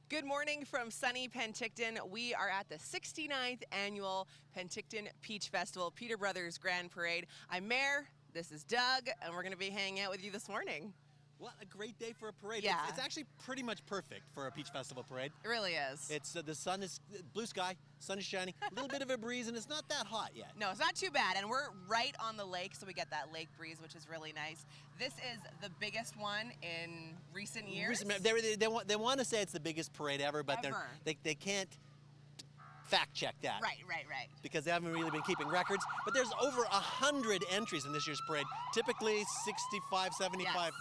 Good morning from sunny Penticton. We are at the 69th annual Penticton Peach Festival, Peter Brothers Grand Parade. I'm Mayor, this is Doug, and we're going to be hanging out with you this morning. What a great day for a parade. Yeah. It's actually pretty much perfect for a Peach Festival parade. It really is. It's the sun is blue sky, sun is shining, a little bit of a breeze, and it's not that hot yet. No, it's not too bad, and we're right on the lake, so we get that lake breeze, which is really nice. This is the biggest one in recent years. They want to say it's the biggest parade ever, but they can't fact check that. Right. Because they haven't really been keeping records. But there's over 100 entries in this year's parade, typically 65, 75. Yes.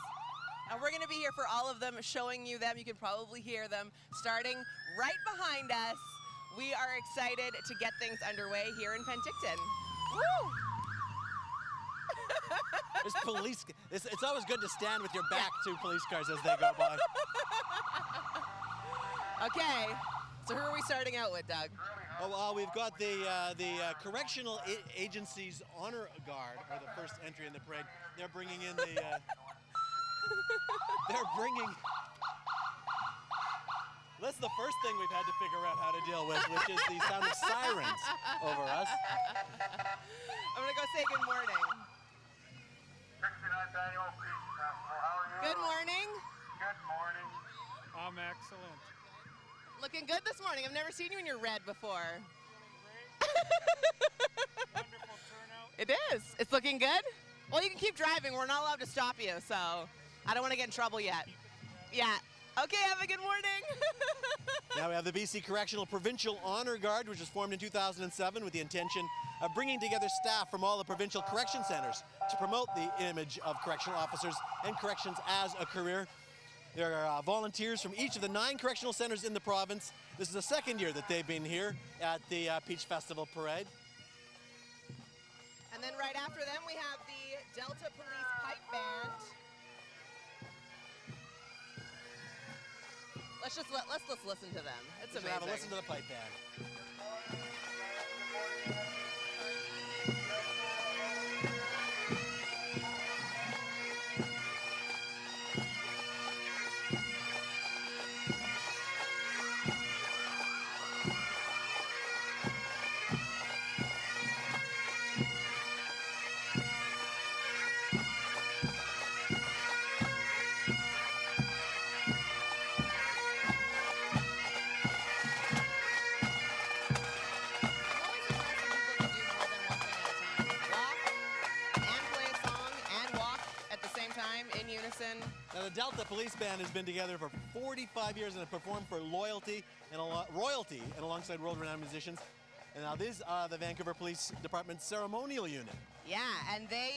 And we're going to be here for all of them, showing you them. You can probably hear them starting right behind us. We are excited to get things underway here in Penticton. Woo! There's police. It's always good to stand with your back to police cars as they go by. Okay, so who are we starting out with, Doug? Oh, we've got the Correctional Agency's Honor Guard, or the first entry in the parade. They're bringing in the... That's the first thing we've had to figure out how to deal with, which is the sound of sirens over us. I'm gonna go say good morning. 69th annual Peach Festival. How are you? Good morning. Good morning. I'm excellent. Looking good this morning. I've never seen you in your red before. Wonderful turnout. It is. It's looking good. Well, you can keep driving. We're not allowed to stop you, so I don't want to get in trouble yet. Yeah. Okay, have a good morning. Now we have the BC Correctional Provincial Honor Guard, which was formed in 2007 with the intention of bringing together staff from all the provincial correction centres to promote the image of correctional officers and corrections as a career. There are volunteers from each of the 9 correctional centres in the province. This is the second year that they've been here at the Peach Festival Parade. And then right after them, we have the Delta Police Pipe Band. Let's just listen to them. It's amazing. Have a listen to the pipe band. In unison. Now the Delta Police Band has been together for 45 years and have performed for royalty and alongside world-renowned musicians. And now these are the Vancouver Police Department's ceremonial unit. Yeah, and they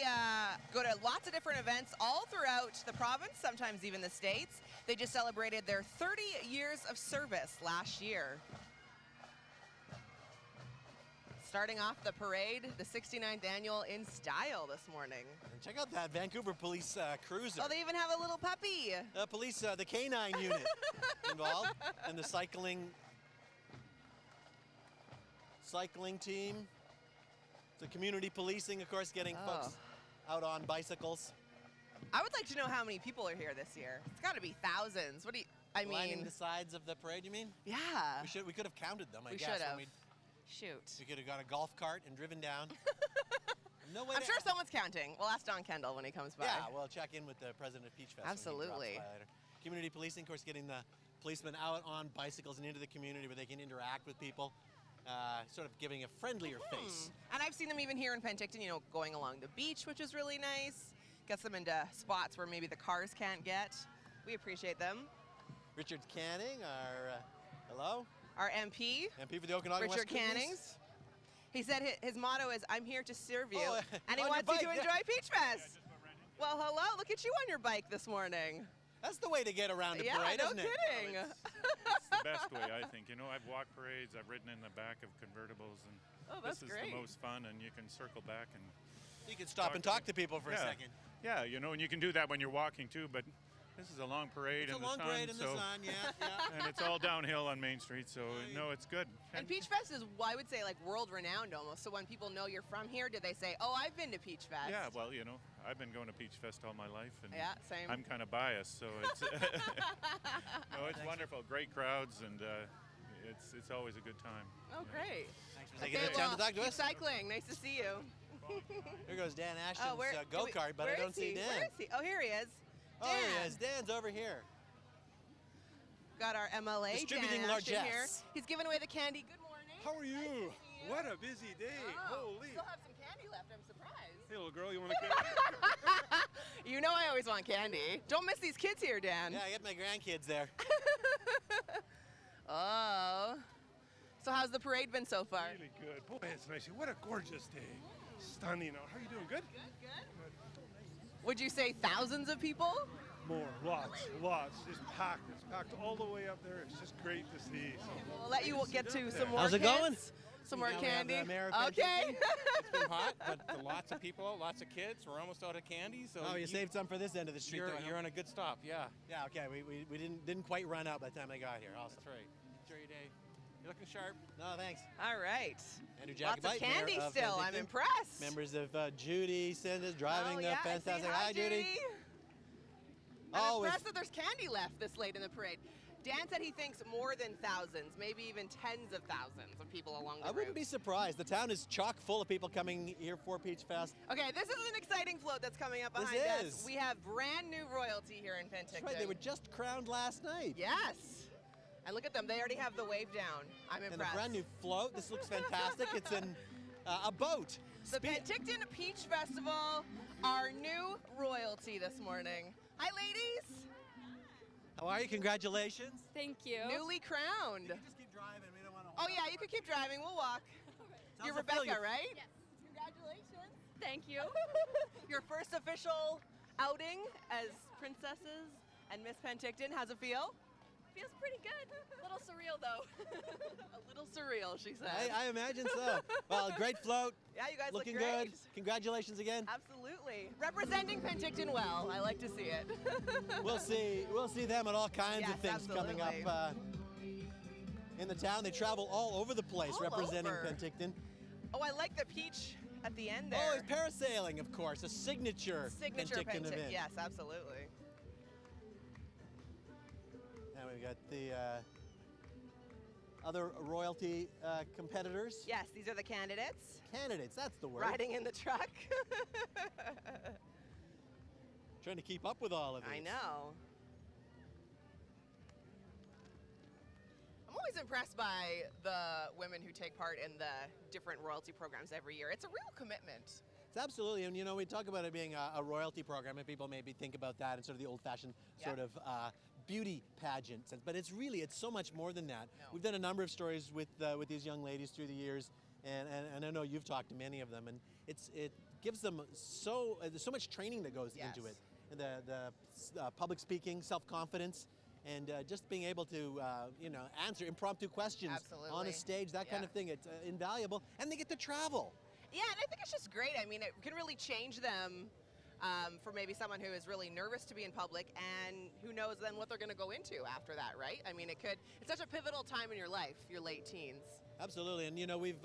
go to lots of different events all throughout the province, sometimes even the States. They just celebrated their 30 years of service last year. Starting off the parade, the 69th annual in style this morning. And check out that Vancouver Police cruiser. Oh, they even have a little puppy. The canine unit involved, and the cycling team. The community policing, of course, getting folks out on bicycles. I would like to know how many people are here this year. It's got to be thousands. What do you? I mean, lining the sides of the parade. You mean? Yeah. We could have counted them. I we guess. should have. Shoot. We could have got a golf cart and driven down. No way. I'm sure someone's counting. We'll ask Don Kendall when he comes by. Yeah, we'll check in with the president of Peachfest. Absolutely. Community policing, of course, getting the policemen out on bicycles and into the community where they can interact with people, sort of giving a friendlier face. And I've seen them even here in Penticton, you know, going along the beach, which is really nice. Gets them into spots where maybe the cars can't get. We appreciate them. Richard Canning, our hello. Our MP. MP for the Okanagan Richard West Cannings. He said his motto is, "I'm here to serve you," and he on wants your you to bike, enjoy Peachfest. Well, hello, look at you on your bike this morning. That's the way to get around a parade, isn't it? Yeah, no kidding. It's the best way, I think. You know, I've walked parades, I've ridden in the back of convertibles, and that's this is great. the most fun, and you can circle back and You can stop and talk to people for a second. Yeah, you know, and you can do that when you're walking too, but This is a long parade It's in a long the sun. parade in the sun, yeah. And it's all downhill on Main Street, so no, it's good. And Peachfest is, well, I would say, like world-renowned almost. So when people know you're from here, do they say, "Oh, I've been to Peachfest"? Yeah, well, you know, I've been going to Peachfest all my life, and Yeah, same. I'm kind of biased, so it's no, it's wonderful. Great crowds, and it's always a good time. Oh, great. Thanks for taking the time to talk to keep us. cycling. Nice to see you. Here goes Dan Ashton's Oh, where, go-kart, but I where don't is see he? Dan. Where is he? Oh, here he is. Oh, here he Dan. is. Dan's over here. Got our MLA Distributing Dan Ashton here. largesse. He's giving away the candy. Good morning. How are you? Nice to see you. What a busy day. Oh, Holy. still have some candy left. I'm surprised. Hey, little girl, you want a candy? You know I always want candy. Don't miss these kids here, Dan. Yeah, I get my grandkids there. Oh. So how's the parade been so far? Really good. Boy, it's nice. What a gorgeous day. Stunning out. How are you doing? Good? Good. Would you say thousands of people? More. Lots. Just packed. It's packed all the way up there. It's just great to see. So. We'll let you get to some more How's it kids. going? Some more Now we have candy. the mayor of Okay. Penticton. It's been hot, but lots of people, lots of kids. We're almost out of candy, so Oh, you saved some for this end of the street. though, you're on a good stop. Yeah, Yeah, okay. We didn't quite run out by the time I got here. Awesome. that's right. Enjoy your day. You're looking sharp. No, thanks. All right. Andrew Lots of Jacobite, mayor candy of still. I'm Penticton. impressed. Members of Judy Sanders driving oh, the yeah, I see. fantastic. Hi, Judy. I'm Always. impressed that there's candy left this late in the parade. Dan said he thinks more than thousands, maybe even tens of thousands of people along the I wouldn't be route. surprised. The town is chock full of people coming here for Peachfest. Okay, this is an exciting float that's coming up This behind us. is. We have brand new royalty here in Penticton. That's right. They were just crowned last night. Yes. And look at them. They already have the wave down. I'm And impressed. a brand new float. This looks fantastic. It's in a boat. The Penticton Peach Festival, our new royalty this morning. Hi, ladies. How are you? Congratulations. Thank you. Newly crowned. Just keep driving. We don't want to. Oh, yeah, you can keep driving. We'll walk. You're How's it feel? Rebecca, right? Yes. Congratulations. Thank you. Your first official outing as princesses and Miss Penticton. How's it feel? Feels pretty good. A little surreal though. A little surreal, she said. I imagine so. Well, great float. Yeah, you guys Looking look great. good. Congratulations again. Absolutely. Representing Penticton well. I like to see it. We'll see them at all kinds Yes, of things coming up absolutely. in the town. They travel all over the place All representing over. Penticton. Oh, I like the peach at the end there. Oh, it's parasailing, of course, a signature Penticton event. Yes, absolutely. Now we've got the other royalty competitors. Yes, these are the candidates Candidates, that's the word. riding in the truck. Trying to keep up with all of these. I know. I'm always impressed by the women who take part in the different royalty programs every year. It's a real commitment. It's absolutely, and you know, we talk about it being a royalty program, and people maybe think about that in sort of the old-fashioned Yeah. sort of beauty pageant sense, but it's so much more than that. No. We've done a number of stories with these young ladies through the years, and I know you've talked to many of them, and it gives them there's so much training that goes Yes. into it, and the public speaking, self-confidence, and just being able to answer impromptu questions on Absolutely. a stage, that kind Yeah. of thing. It's invaluable, and they get to travel. Yeah, and I think it's just great. I mean, it can really change them for maybe someone who is really nervous to be in public, and who knows then what they're going to go into after that, right? I mean, it's such a pivotal time in your life, your late teens. Absolutely, and you know we've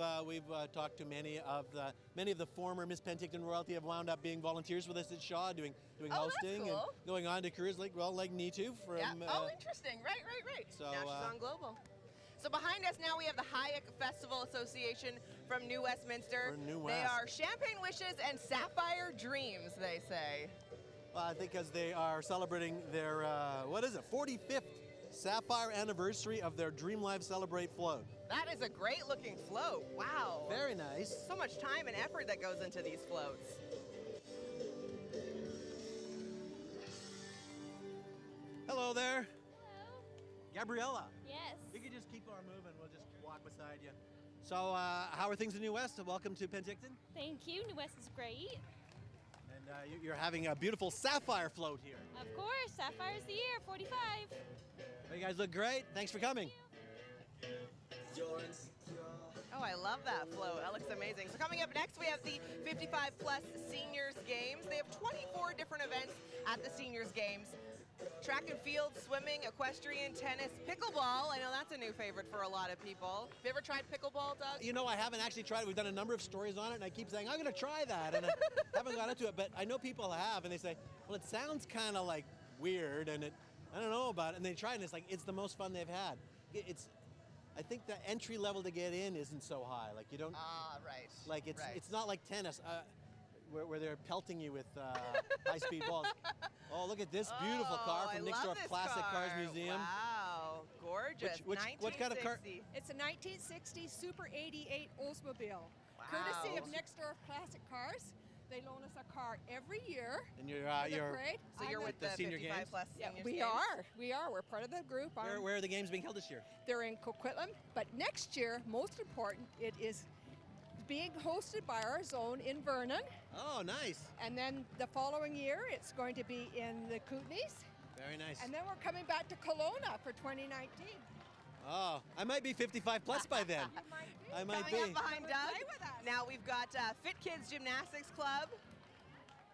talked to many of the former Miss Penticton royalty have wound up being volunteers with us at Shaw, doing Oh, that's hosting cool. and going on to careers like Nitu from. Yeah. Oh, interesting. Right. so, now she's on Global. So behind us now we have the Hayek Festival Association from New Westminster. From New They West. are Champagne Wishes and Sapphire Dreams, they say. Well, I think as they are celebrating their 45th Sapphire anniversary of their Dream Live Celebrate float. That is a great looking float. Wow. Very nice. So much time and effort that goes into these floats. Hello there, Hello. Gabriella. Yes. You can just keep on moving. We'll just walk beside you. So, how are things in New West? Welcome to Penticton. Thank you. New West is great. And you're having a beautiful sapphire float here. Of course. Sapphire's the year. 45. Well, you guys look great. Thanks for coming. Oh, I love that float. That looks amazing. So coming up next, we have the 55 Plus Seniors Games. They have 24 different events at the Seniors Games. Track and field, swimming, equestrian, tennis, pickleball. I know that's a new favorite for a lot of people. Have you ever tried pickleball, Doug? You know, I haven't actually tried it. We've done a number of stories on it, and I keep saying, I'm going to try that, and I haven't got into it, but I know people have, and they say, well, it sounds kind of like weird, and I don't know about it, and they try it, and it's like, it's the most fun they've had. I think the entry level to get in isn't so high. Like, you don't, Right. like, right. it's not like tennis, where they're pelting you with high-speed balls. Oh, look at this beautiful car I from love Nixdorf this Classic car. Cars Museum. Wow, gorgeous. What kind of car? 1960. It's a 1960 Super 88 Oldsmobile. Wow. Courtesy of Nixdorf Classic Cars. They loan us a car every year. And for the parade. So you're with the senior 55 games? plus Yeah, seniors we games? are. We are. We're part of the group. Where are the games being held this year? They're in Coquitlam, but next year, most important, it is being hosted by our zone in Vernon, Oh, nice. and then the following year, it's going to be in the Kootenays, Very nice. and then we're coming back to Kelowna for 2019. Oh, I might be 55 plus by then. I might Coming be. up behind Doug. Play with us. Now we've got Fit Kids Gymnastics Club.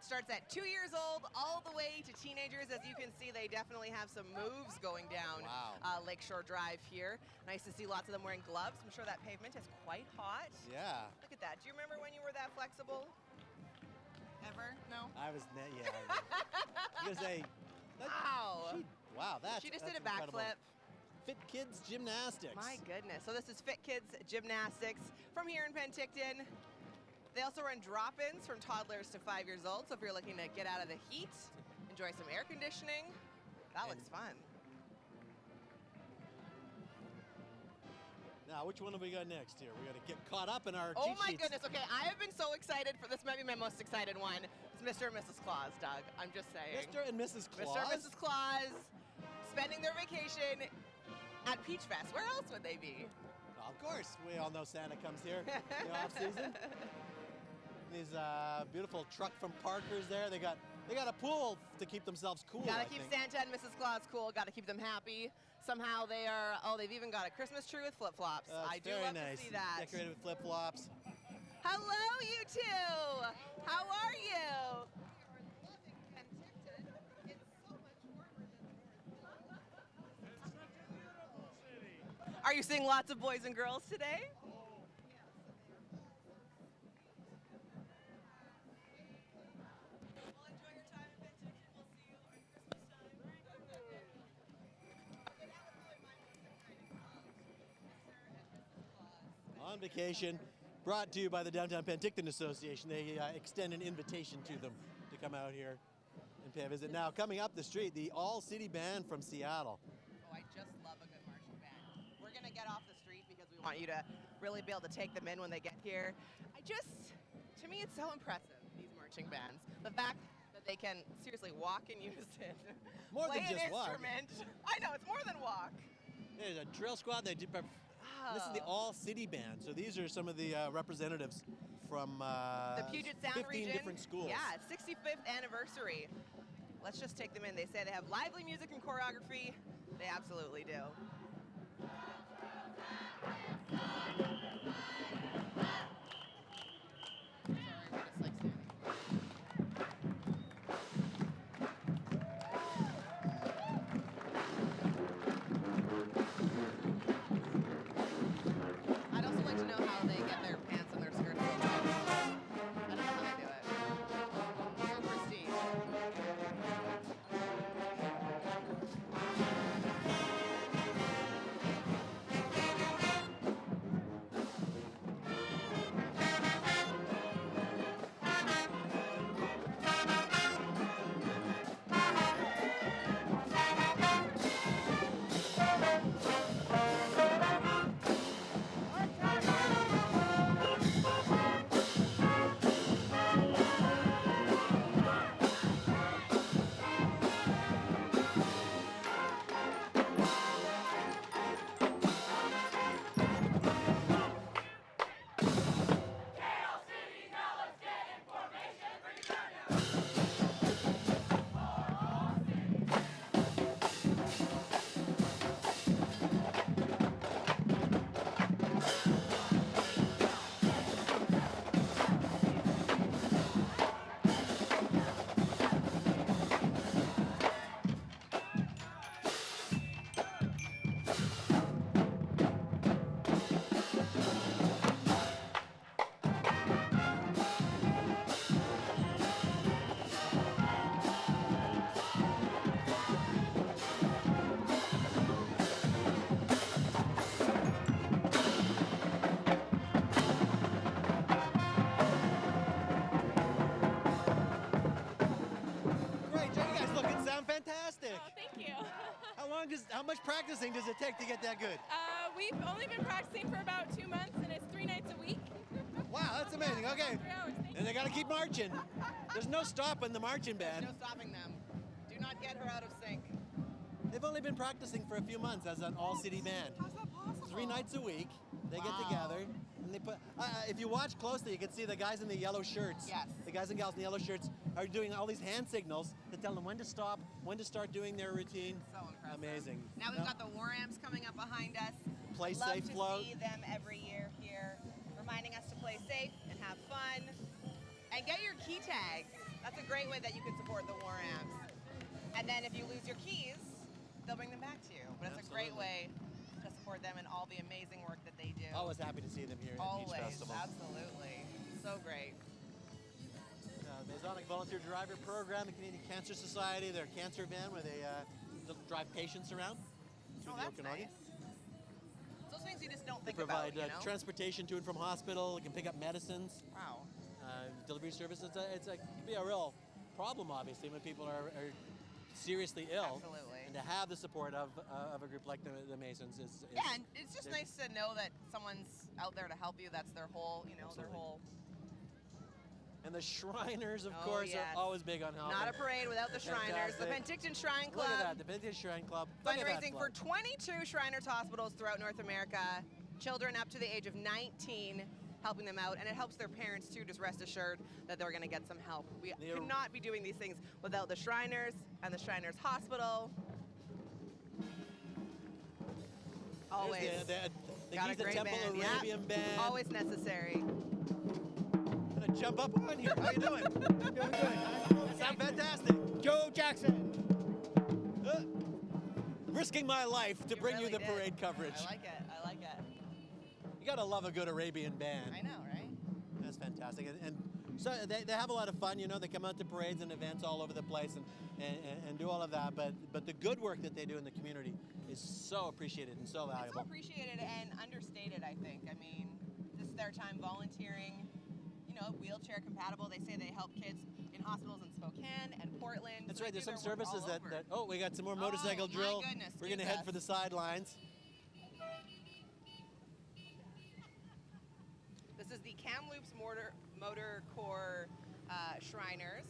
Starts at 2 years old all the way to teenagers. As you can see, they definitely have some moves going down Wow. Lakeshore Drive here. Nice to see lots of them wearing gloves. I'm sure that pavement is quite hot. Yeah. Look at that. Do you remember when you were that flexible? Ever? No? I was, yeah. I was gonna say. Wow. Wow, that's She just that's did a incredible. backflip. Fit Kids Gymnastics. My goodness. So this is Fit Kids Gymnastics from here in Penticton. They also run drop-ins from toddlers to 5 years old. So if you're looking to get out of the heat, enjoy some air conditioning, that looks fun. Now, which one have we got next here? We got to get caught up in our Oh cheat my sheets. goodness. Okay, I have been so excited for this. Might be my most excited one. It's Mr. and Mrs. Claus, Doug. I'm just saying. Mr. and Mrs. Claus. Mr. and Mrs. Claus spending their vacation at Peachfest. Where else would they be? Well, of course, we all know Santa comes here in the off season. These beautiful truck from Parker's there. They got a pool to keep themselves cool. Gotta I keep think. Santa and Mrs. Claus cool. Gotta keep them happy. Somehow they are. Oh, they've even got a Christmas tree with flip-flops. It's I do very love nice. to see that. Decorated with flip-flops. Hello, you two. How are you? Are you seeing lots of boys and girls today? On vacation, brought to you by the Downtown Penticton Association. They extend an invitation to them to come out here and pay a visit. Now, coming up the street, the all-city band from Seattle. Oh, I just love a good marching band. We're gonna get off the street because we want you to really be able to take them in when they get here. To me, it's so impressive, these marching bands. The fact that they can seriously walk in unison, More play than an just walk. instrument. I know, it's more than walk. There's a drill squad. This is the all-city band. So these are some of the representatives from The Puget Sound 15 region. different schools. Yeah, it's 65th anniversary. Let's just take them in. They say they have lively music and choreography. They absolutely do. Sorry, we're just like standing. I'd also like to know how they get their pants and their skirts so tight. I don't know how they do it. Real prestige. how much practicing does it take to get that good? We've only been practicing for about 2 months, and it's 3 nights a week. Wow, that's amazing. Okay. 3 hours. Thank And they got to keep marching. There's no stopping the marching band. No stopping them. Do not get her out of sync. They've only been practicing for a few months as an all-city band. How's that possible? 3 nights a week, they get Wow. together, and they put. If you watch closely, you can see the guys in the yellow shirts. Yes. The guys and gals in the yellow shirts are doing all these hand signals to tell them when to stop, when to start doing their routine. So impressive. Amazing. Now we've got the war amps coming up behind us. Play Love safe to float. see them every year here, reminding us to play safe and have fun. And get your key tags. That's a great way that you can support the war amps. And then if you lose your keys, they'll bring them back to you. But it's a great way to support them and all the amazing work that they do. Always happy to see them here at Peach Always, Festival. absolutely. So great. The Masonic Volunteer Driver Program, the Canadian Cancer Society, their cancer van where they drive patients around through the That's Okanagan. nice. Those things you just don't They think about, provide you know? transportation to and from hospital. You can pick up medicines, Wow. delivery services. It can be a real problem, obviously, when people are seriously ill. Absolutely. And to have the support of a group like the Masons is Yeah, and it's just nice to know that someone's out there to help you. That's their whole, their Absolutely. whole. And the Shriners, of Oh, course, yes. are always big on helping. Not a parade without the Shriners. The Fantastic. Penticton Shrine Look at that, Club the Vintage Shrine Club. Look at that fundraising for flag. 22 Shriners hospitals throughout North America. Children up to the age of 19, helping them out, and it helps their parents too. Just rest assured that they're going to get some help. We could not be doing these things without the Shriners and the Shriners Hospital. Always. There's the Got a Giza great Temple band, yeah. Arabian band. Always necessary. I'm gonna jump up on here. How you doing? Doing good. Sound fantastic. Joe Jackson. Risking my life to bring really you the did. parade coverage. I like it. I like it. You gotta love a good Arabian band. I know, right? That's fantastic. And so they have a lot of fun, They come out to parades and events all over the place and do all of that. But the good work that they do in the community is so appreciated and so It's so valuable. appreciated and understated, I think. I mean, this is their time volunteering, wheelchair compatible. They say they help kids in hospitals in Spokane and Portland. That's So right. they There's do some their work services all over. oh, we got some more motorcycle my drill. goodness, We're gonna Jesus. head for the sidelines. This is the Kamloops Motor Corps Shriners.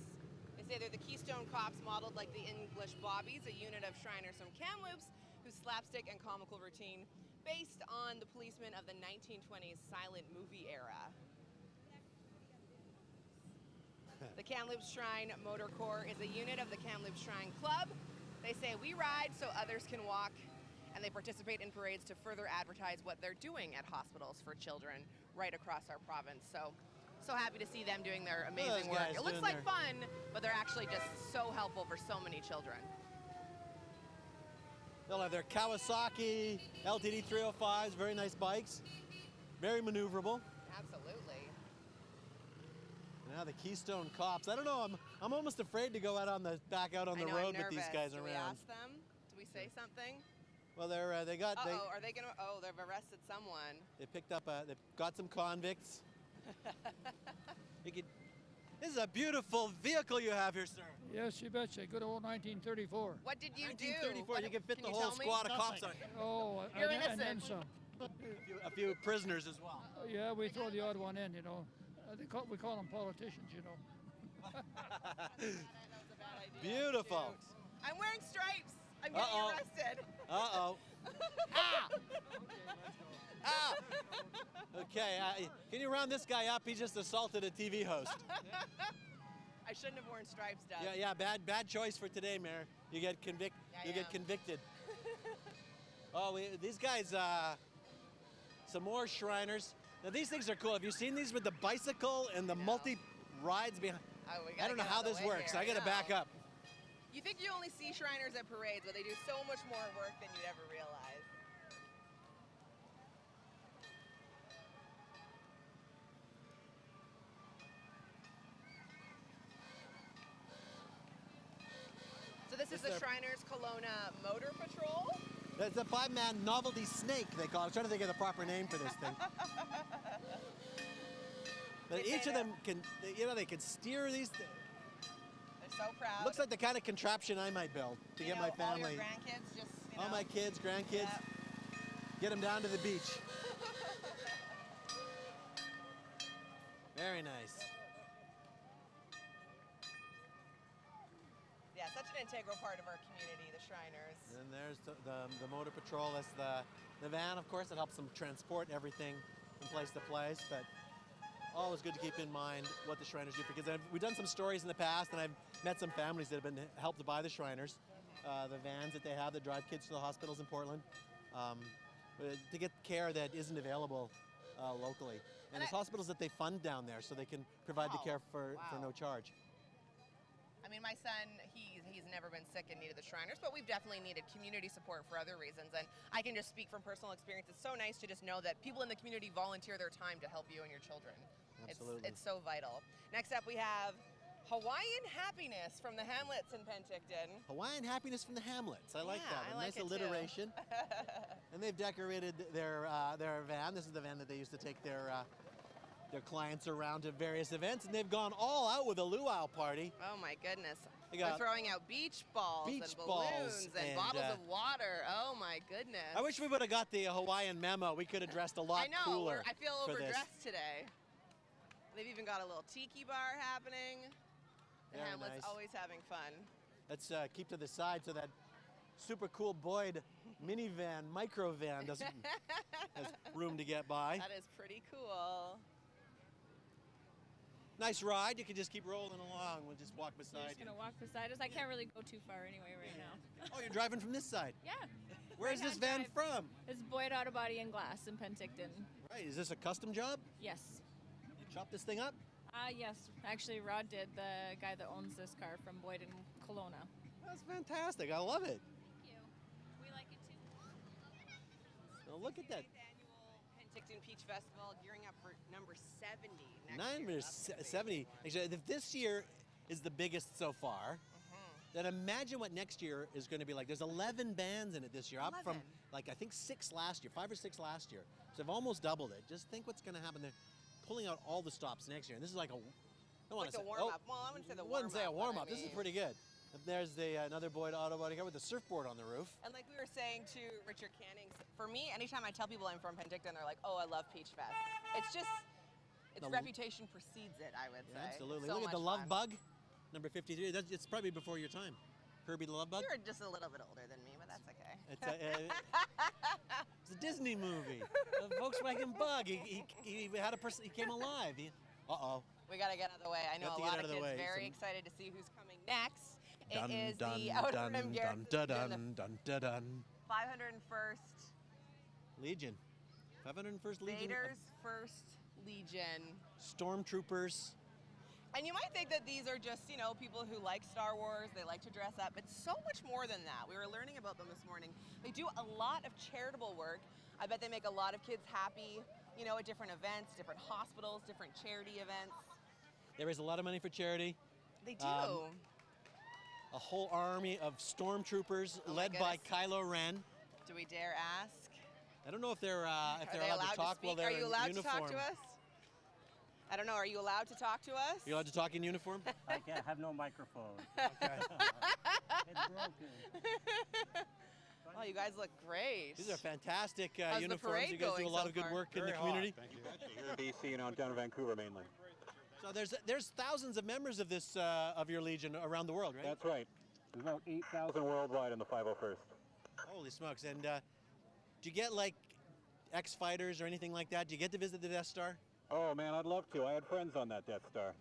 They say they're the Keystone Cops modeled like the English Bobbies, a unit of Shriners from Kamloops whose slapstick and comical routine based on the policemen of the 1920s silent movie era. The Kamloops Shrine Motor Corps is a unit of the Kamloops Shrine Club. They say we ride so others can walk, and they participate in parades to further advertise what they're doing at hospitals for children right across our province. So happy to see them doing their amazing work. guys It looks doing like fun, but they're actually just so helpful for so many children. They'll have their Kawasaki LTD 305s, very nice bikes, very maneuverable. Absolutely. Now the Keystone Cops. I don't know. I'm almost afraid to go back out on the I know, road I'm with these nervous. guys Do we around. ask them? Do we say something? Well, they got Uh-oh, are they gonna, they've arrested someone. they picked up they've got some convicts. This is a beautiful vehicle you have here, sir. Yes, you betcha. Good old 1934. What did you do? 1934. You can fit the you whole tell me? squad of cops on here. Oh, You're and then innocent. some. A few prisoners as well. Yeah, we throw the odd one in, we call them politicians, Beautiful. I'm wearing stripes. I'm getting Uh-oh. arrested. Uh-oh. Ah! Okay, can you round this guy up? He just assaulted a TV host. I shouldn't have worn stripes, Doug. Yeah, bad choice for today, Mayor. You get I get am. convicted. These guys, some more Shriners. Now these things are cool. Have you seen these with the bicycle and the multi-rides behind? Oh, we I gotta don't know get how out of this the way works. here, I gotta know. back up. You think you only see Shriners at parades, but they do so much more work than you'd ever realize. So this is the Shriners Kelowna Motor Patrol. It's a 5-man novelty snake, they call it. I'm trying to think of the proper name for this thing. But They each say of them can, they can steer these. They're so proud. Looks like the kind of contraption I might build to get my All your family. grandkids just, You All know? my kids, grandkids, Yep. get them down to the beach. Very nice. Yeah, such an integral part of our community, the Shriners. And there's the motor patrol. That's the van, of course, that helps them transport everything from place to place. But always good to keep in mind what the Shriners do, because we've done some stories in the past, and I've met some families that have been helped by the Shriners. The vans that they have that drive kids to the hospitals in Portland to get care that isn't available locally. And there's hospitals that they fund down there so they can provide the care for no charge. I mean, my son, he's never been sick and needed the Shriners, but we've definitely needed community support for other reasons. And I can just speak from personal experience. It's so nice to just know that people in the community volunteer their time to help you and your children. Absolutely. It's so vital. Next up, we have Hawaiian Happiness from the Hamlets in Penticton. Hawaiian Happiness from the Hamlets. I like that. I A like nice it too. alliteration. And they've decorated their van. This is the van that they used to take their clients around to various events, and they've gone all out with a luau party. Oh my goodness. They They're got throwing out beach balls and balloons and bottles of water. Oh my goodness. I wish we would have got the Hawaiian memo. We could have dressed a lot I know, cooler. I feel for this. overdressed today. They've even got a little tiki bar happening. The Very Hamlet's nice. always having fun. Let's keep to the side so that super cool Boyd minivan, micro van has room to get by. That is pretty cool. Nice ride. You can just keep rolling along. We'll just walk We're beside just you. gonna walk beside us. I can't really go too far anyway right now. Oh, you're driving from this side. Yeah. Where is this van Right-hand from? It's Boyd Auto Body and Glass in Penticton. Right. Is this a custom job? Yes. You chop this thing up? Yes. Actually, Rod did, the guy that owns this car from Boyd and Kelowna. That's fantastic. I love it. Thank you. We like it too. Well, look at that. 69th annual Penticton Peach Festival, gearing up for number 70 next Number year. That's gonna be- 70. Actually, if this year is the biggest so far, then imagine what next year is going to be like. There's 11 bands in it this year, up from 11. like I think 6 last year, 5 or 6 last year. So they've almost doubled it. Just think what's going to happen. They're pulling out all the stops next year, and this is like a. I don't Like wanna the say- warm-up. Well, I wouldn't say the I wouldn't say a warm-up, warm but up. I This is mean- pretty good. And there's the another Boyd Auto Body car with a surfboard on the roof. And like we were saying to Richard Canning, for me, anytime I tell people I'm from Penticton, they're like, "Oh, I love Peach Fest." It's just, its The- reputation precedes it, I would say. Yeah, absolutely. So Look at the much Love fun. Bug, number 53. It's probably before your time. Herbie the Love Bug. You're just a little bit older than me, but that's okay. It's a Disney movie. A Volkswagen Bug. He had a person. He came alive. Uh-oh. We gotta get out of the way. I know have a to get lot out of of the kids way. very Some- excited to see who's coming next. Dun, It is dun, the Outer dun, Rim dun, Garrison, dun, the dun, dun, dun, dun. 501st Legion. 501st Legion. Vader's First Legion. Stormtroopers. And you might think that these are just, people who like Star Wars, they like to dress up. It's so much more than that. We were learning about them this morning. They do a lot of charitable work. I bet they make a lot of kids happy, at different events, different hospitals, different charity events. They raise a lot of money for charity. They do. A whole army of stormtroopers Oh my led by goodness. Kylo Ren. Do we dare ask? I don't know if they're Are they allowed to talk speak? while they're Are you in allowed uniform. to talk to us? I don't know. Are you allowed to talk to us? You allowed to talk in uniform? I can't have no microphone. It's broken. Oh, you guys look great. These are fantastic How's the uniforms. parade You guys do a going lot so of good far? work in the Very hot, community. Thank you. Here in BC and down in Vancouver mainly. So there's thousands of members of this of your legion around the world, right? That's right. There's about 8,000 worldwide in the 501st. Holy smokes! And do you get like X-fighters or anything like that? Do you get to visit the Death Star? Oh man, I'd love to. I had friends on that Death Star.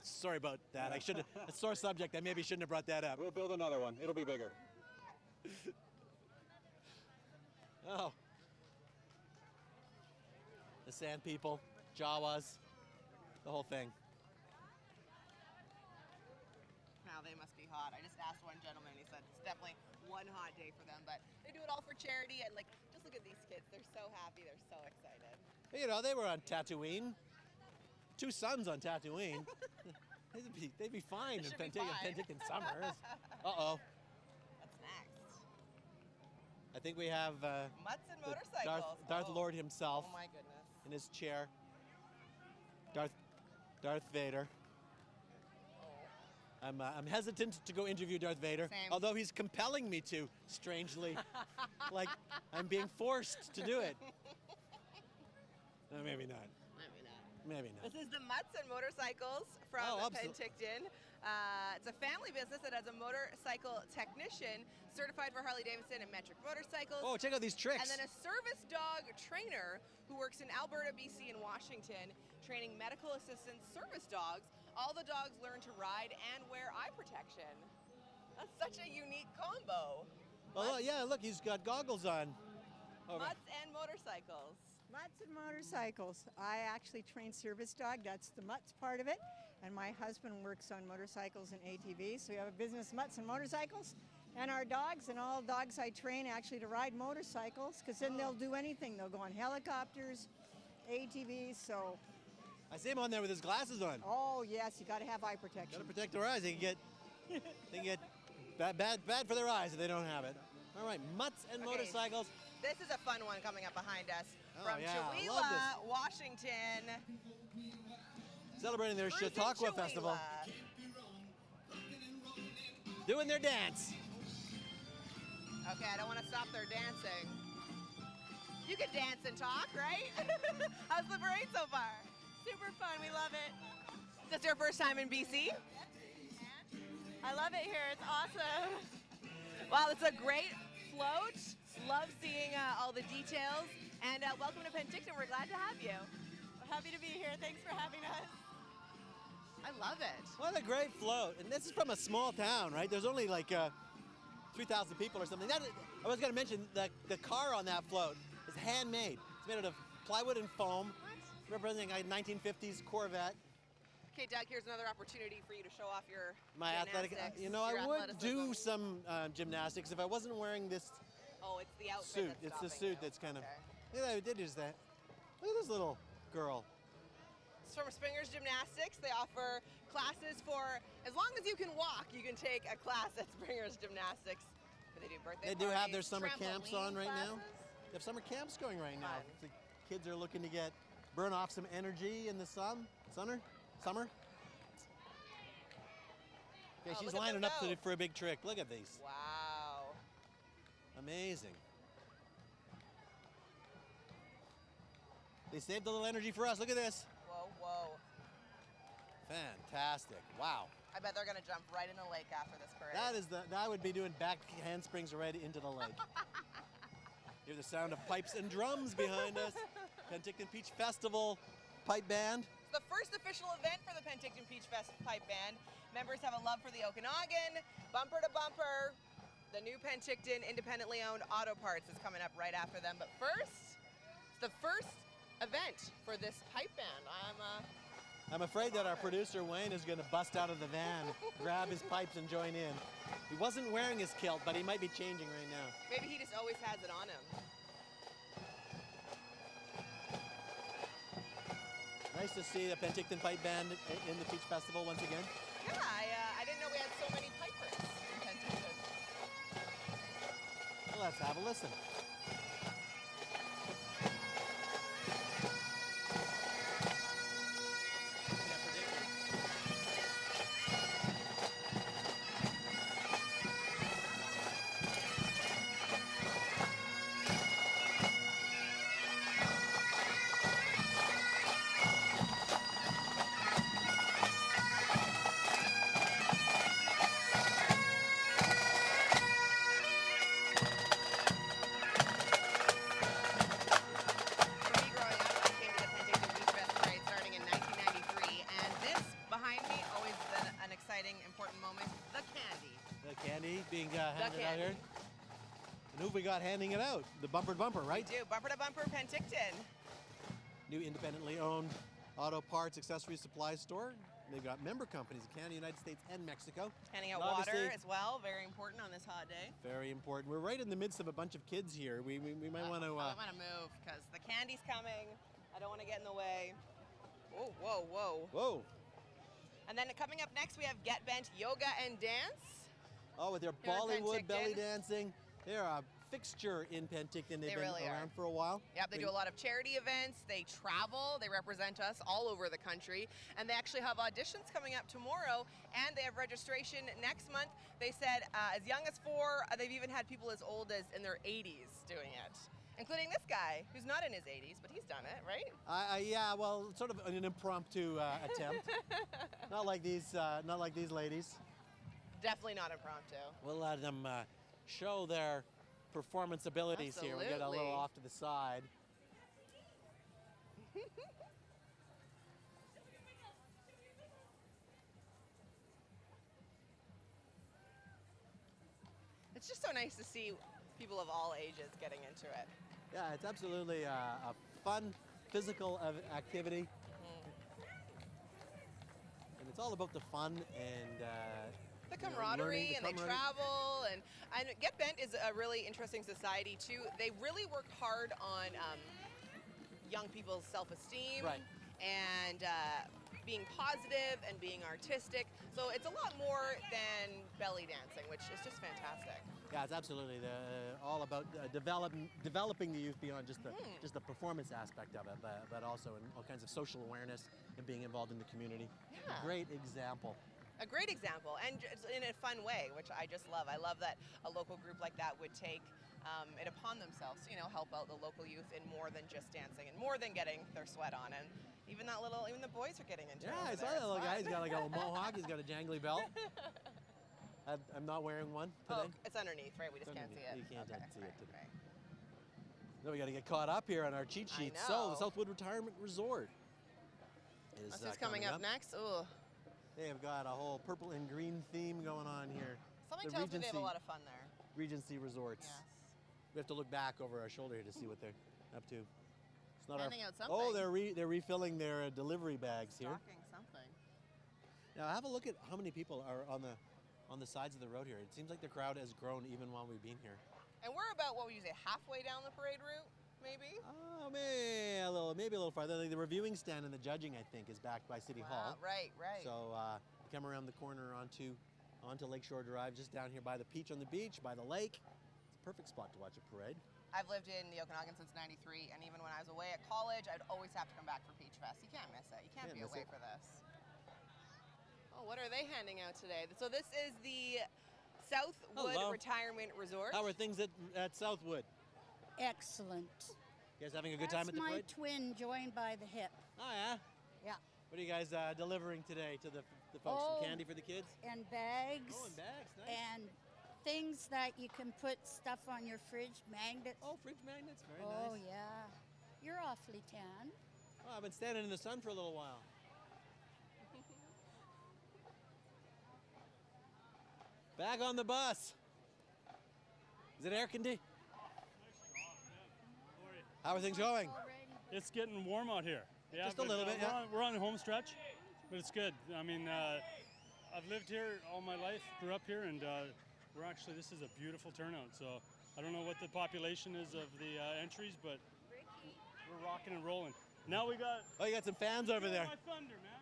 Sorry about that. I should have. A sore subject. I maybe shouldn't have brought that up. We'll build another one. It'll be bigger. Oh. The Sand People, Jawas, the whole thing. Now they must be hot. I just asked one gentleman. He said it's definitely one hot day for them, but they do it all for charity. And just look at these kids. They're so happy. They're so excited. They were on Tatooine. 2 suns on Tatooine. they'd be fine in They should be fine. Penticton summers. Uh-oh. What's next? I think we have Mutts and the motorcycles. Darth Oh. Lord himself Oh my goodness. in his chair. Darth Vader. I'm hesitant to go interview Darth Vader, Same. although he's compelling me to, strangely. Like I'm being forced to do it. No, maybe not. Maybe not. Maybe not. This is the Mutts and Motorcycles from Oh, absolutely. Penticton. It's a family business that has a motorcycle technician certified for Harley-Davidson and metric motorcycles. Oh, check out these tricks. And then a service dog trainer who works in Alberta, BC, and Washington, training medical assistant service dogs. All the dogs learn to ride and wear eye protection. That's such a unique combo. Oh, yeah, look, he's got goggles on. Oh, Mutts and motorcycles. Mutts and motorcycles. I actually train service dog. That's the Mutts part of it. And my husband works on motorcycles and ATVs. So we have a business, Mutts and motorcycles. And our dogs, and all dogs I train actually to ride motorcycles, because then they'll do anything. They'll go on helicopters, ATVs, so. I see him on there with his glasses on. Oh yes, you got to have eye protection. Got to protect their eyes. They can get bad for their eyes if they don't have it. All right, Mutts and Okay. motorcycles. This is a fun one coming up behind us Oh, from yeah, I Chewelah, love this. Washington. Celebrating their Cruising Chautauqua Chewelah. Festival. Doing their dance. Okay, I don't want to stop their dancing. You can dance and talk, right? How's the parade so far? Super fun, we love it. Is this your first time in BC? I love it here, it's awesome. Wow, it's a great float. Love seeing all the details. And welcome to Penticton, we're glad to have you. We're happy to be here, thanks for having us. I love it. What a great float. And this is from a small town, right? There's only like 3,000 people or something. I was going to mention that the car on that float is handmade. It's made out of plywood and foam, representing a 1950s Corvette. Okay, Doug, here's another opportunity for you to show off your My athletic, gymnastics, you know, your I would athleticism. do some gymnastics if I wasn't wearing this Oh, it's the outfit suit. that's It's the stopping suit you. that's kind of. Okay. Yeah, I did use that. Look at this little girl. It's from Springer's Gymnastics. They offer classes for, as long as you can walk, you can take a class at Springer's Gymnastics. They do birthday They do have their parties, summer camps on trampoline right now. classes. They have summer camps going right now. Fun. The kids are looking to burn off some energy in the summer. Okay, Oh, she's look at lining them up go. for a big trick. Look at these. Wow. Amazing. They saved a little energy for us. Look at this. Whoa, whoa. Fantastic. Wow. I bet they're going to jump right in the lake after this parade. That would be doing back handsprings right into the lake. Hear the sound of pipes and drums behind us. Penticton Peach Festival pipe band. It's the first official event for the Penticton Peachfest Pipe Band. Members have a love for the Okanagan, bumper to bumper. The new Penticton independently owned auto parts is coming up right after them. But first, it's the first event for this pipe band. I'm afraid that our producer Wayne is going to bust out of the van, grab his pipes and join in. He wasn't wearing his kilt, but he might be changing right now. Maybe he just always has it on him. Nice to see the Penticton Pipe Band in the Peach Festival once again. Yeah, I didn't know we had so many pipers in Penticton. Well, let's have a listen. For me growing up, I came to the Penticton Peachfest Parade starting in 1993, and this behind me always been an exciting, important moment. The candy. The candy being handed out candy. here. And who we got handing it out? The bumper to bumper, right? We do bumper to bumper Penticton. New independently owned auto parts accessory supply store. They've got member companies in Canada, United States, and Mexico. Handing out And water obviously, as well, very important on this hot day. very important. We're right in the midst of a bunch of kids here. We might want to. I want to move because the candy's coming. I don't want to get in the way. Whoa, whoa, whoa. Whoa! And then coming up next, we have Get Bent Yoga and Dance. Oh, with their Here in Bollywood belly Penticton. dancing. They're a fixture in Penticton. They've They been really around are. for a while. Yep, they do a lot of charity events. They travel. They represent us all over the country. And they actually have auditions coming up tomorrow, and they have registration next month. They said as young as 4, they've even had people as old as in their 80s doing it, including this guy, who's not in his 80s, but he's done it, right? Yeah, well, sort of an impromptu attempt. Not like these ladies. Definitely not impromptu. We'll let them show their performance abilities here. We get a little Absolutely. off to the side. It's just so nice to see people of all ages getting into it. Yeah, it's absolutely a fun physical activity. And it's all about the fun and The you know, camaraderie, learning, the and they camaraderie. travel, and Get Bent is a really interesting society too. They really work hard on young people's self-esteem, Right. and being positive and being artistic. So it's a lot more than belly dancing, which is just fantastic. Yeah, it's absolutely all about developing the youth beyond just the performance aspect of it, but also in all kinds of social awareness and being involved in the community. Yeah. A great example. A great example, and just in a fun way, which I just love. I love that a local group like that would take it upon themselves to, help out the local youth in more than just dancing and more than getting their sweat on. And even the boys are getting into it. Yeah, I saw that little guy. He's got like a little mohawk. He's got a jangly belt. I'm not wearing one today. Oh, it's underneath, right? We just can't see it. You can't see it today. Right. Then we got to get caught up here on our cheat I sheets. So know. the Southwood Retirement Resort is What's this coming up next? Ooh. They have got a whole purple and green theme going on here. Something The tells me they have a lot of fun there. Regency Resorts. Yes. We have to look back over our shoulder here to see what they're up to. It's not Handing out something. Oh, they're refilling their delivery bags here. Stocking something. Now have a look at how many people are on the sides of the road here. It seems like the crowd has grown even while we've been here. And we're about, what would you say, halfway down the parade route, maybe? Oh, maybe a little farther. The reviewing stand and the judging, I think, is backed by City Hall. Right. So you come around the corner onto Lakeshore Drive, just down here by the Peach on the beach, by the lake. It's a perfect spot to watch a parade. I've lived in the Okanagan since '93, and even when I was away at college, I'd always have to come back for Peachfest. You can't miss it. You can't be miss away it. for this. Oh, what are they handing out today? So this is the Southwood Hello. Retirement Resort. How are things at Southwood? Excellent. You guys having a good time at the parade? That's my twin joined by the hip. Oh, yeah? Yeah. What are you guys delivering today to the folks? Oh. Some candy for the kids? And bags. Oh, and bags, nice. And things that you can put stuff on your fridge, magnets. Oh, fridge magnets, very Oh, nice. yeah. You're awfully tan. Oh, I've been standing in the sun for a little while. Back on the bus. Is it air conditioned? How are things going? It's getting warm out here. Yeah, Just a little bit, yeah. We're on the home stretch, but it's good. I mean, I've lived here all my life, grew up here, and this is a beautiful turnout. So I don't know what the population is of the entries, but we're rocking and rolling. Now we got... Oh, you got some fans over there. My thunder, man.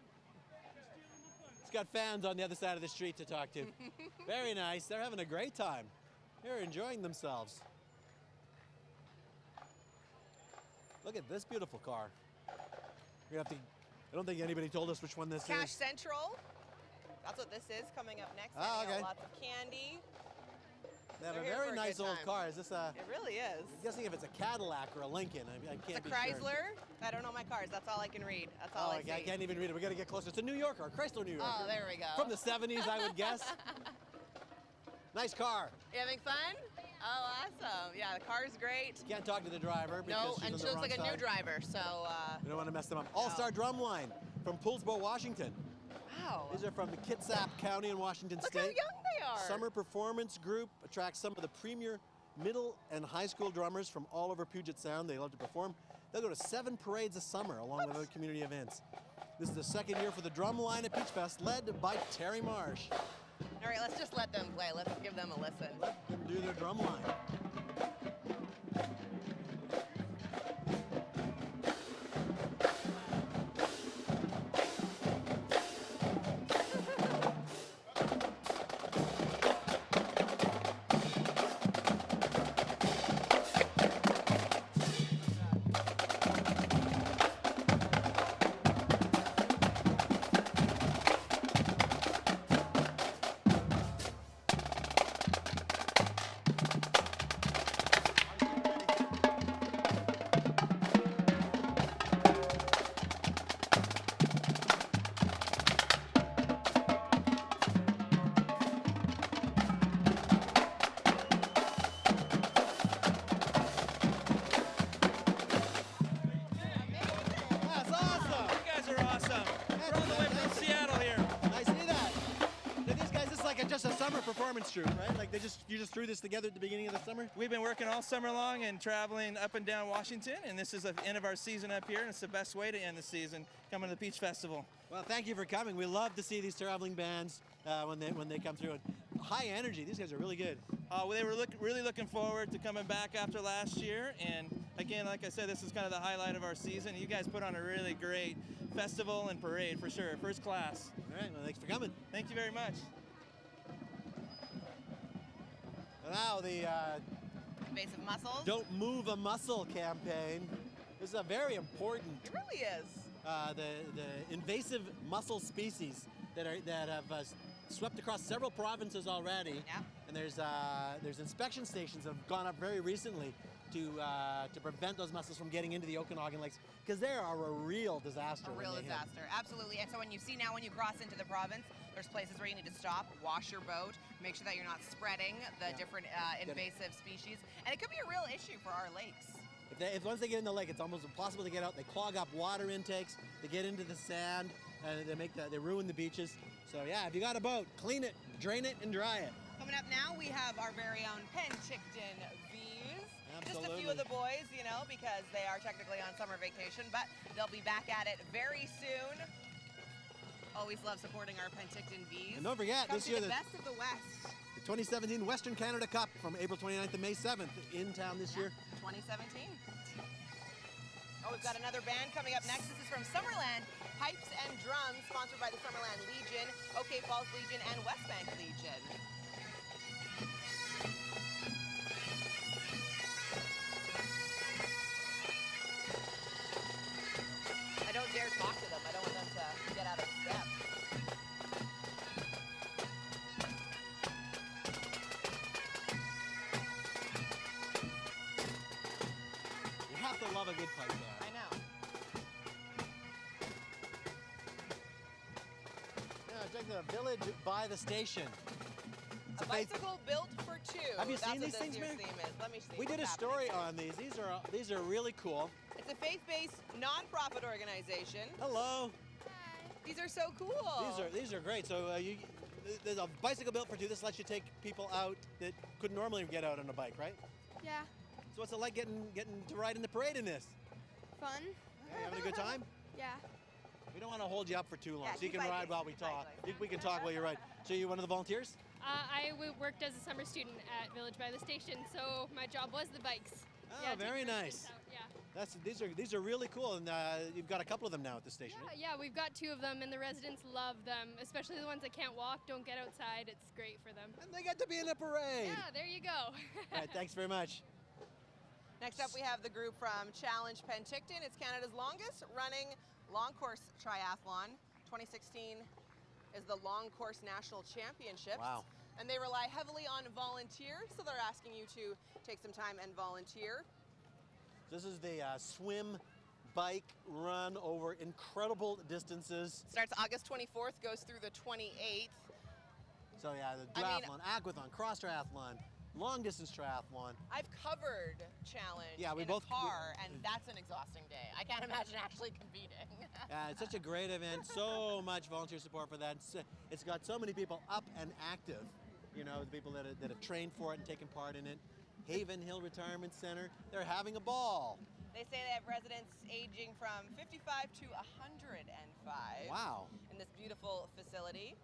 It's got fans on the other side of the street to talk to. Very nice. They're having a great time. They're enjoying themselves. Look at this beautiful car. We have to. I don't think anybody told us which one this Cash is. Central. That's what this is coming up next. Oh, Handing out okay. lots of candy. They have They're a here very for a nice good old time. car. Is this a? It really is. I'm guessing if it's a Cadillac or a Lincoln. I can't It's a be Chrysler. sure. I don't know my cars. That's all I can read. That's all Oh, I see. I can't even read it. We got to get closer. It's a New Yorker, a Chrysler New Yorker. Oh, there we go. From the 70s, I would guess. Nice car. You having fun? Oh, awesome. Yeah, the car's great. Can't talk to the driver because No, she's and on she the looks wrong like a new side. driver, so... We don't want to mess them up. All-Star Drumline from Poulsbo, Washington. Wow. These are from Kitsap County in Washington Look State. how young they are. Summer Performance Group attracts some of the premier middle and high school drummers from all over Puget Sound. They love to perform. They'll go to 7 parades a summer along with other community events. This is the second year for the Drumline at Peachfest, led by Terry Marsh. All right, let's just let them play. Let's give them a listen. Let them do their Drumline. summer performance troupe, right? Like you just threw this together at the beginning of the summer? We've been working all summer long and traveling up and down Washington, and this is the end of our season up here, and it's the best way to end the season, coming to the Peach Festival. Well, thank you for coming. We love to see these traveling bands when they come through. And high energy. These guys are really good. They were really looking forward to coming back after last year, and again, like I said, this is kind of the highlight of our season. You guys put on a really great festival and parade for sure, first class. All right, well, thanks for coming. Thank you very much. Now the invasive muscles. Don't Move a Muscle campaign. This is a very important. It really is. The invasive mussel species that have swept across several provinces already. Yeah. And there's inspection stations that have gone up very recently to prevent those mussels from getting into the Okanagan Lakes, because they are a real disaster. A real disaster, absolutely. And so when you cross into the province, there's places where you need to stop, wash your boat, make sure that you're not spreading the different invasive species, and it could be a real issue for our lakes. If once they get in the lake, it's almost impossible to get out. They clog up water intakes, they get into the sand, and they ruin the beaches. So yeah, if you got a boat, clean it, drain it, and dry it. Coming up now, we have our very own Penticton V's. Absolutely. Just a few of the boys, because they are technically on summer vacation, but they'll be back at it very soon. Always love supporting our Penticton V's. And don't forget, Come this see year the best of the West. The 2017 Western Canada Cup from April 29th to May 7th in town this year. 2017. Oh, we've got another band coming up next. This is from Summerland, Pipes and Drums, sponsored by the Summerland Legion, OK Falls Legion, and West Bank Legion. I don't dare talk to them. I don't want them to get out of step. You have to love a good pipe band. I know. Yeah, check the Village by the Station. A bicycle built for two. Have you seen That's these what things, this man? year's theme is. Let me see. We did a what's story happening. on these. These are really cool. It's a faith-based, non-profit organization. Hello. These are so cool. These are great. So there's a bicycle built for two. This lets you take people out that couldn't normally get out on a bike, right? Yeah. So what's it like getting to ride in the parade in this? Fun. Yeah, you having a good time? Yeah. We don't want to hold you up for too long, Yeah, so you keep can ride biking, while we keep talk. biking. We can talk while you ride. So you one of the volunteers? I worked as a summer student at Village by the Station, so my job was the bikes. Oh, yeah, very taking nice. residents out, yeah. These are really cool, and you've got a couple of them now at the station. Right? Yeah, we've got two of them, and the residents love them, especially the ones that can't walk, don't get outside. It's great for them. And they get to be in the parade. Yeah, there you go. All right, thanks very much. Next up, we have the group from Challenge Penticton. It's Canada's longest running long course triathlon. 2016 is the Long Course National Championships. Wow. And they rely heavily on volunteers, so they're asking you to take some time and volunteer. This is the swim, bike, run over incredible distances. Starts August 24th, goes through the 28th. So yeah, the duathlon, aquathon, cross triathlon, long distance triathlon. I've covered Challenge Yeah, we in both- a car, and that's an exhausting day. I can't imagine actually competing. It's such a great event. So much volunteer support for that. It's got so many people up and active. You know, the people that have trained for it and taken part in it. Haven Hill Retirement Center, they're having a ball. They say they have residents aging from 55 to 105. Wow. In this beautiful facility.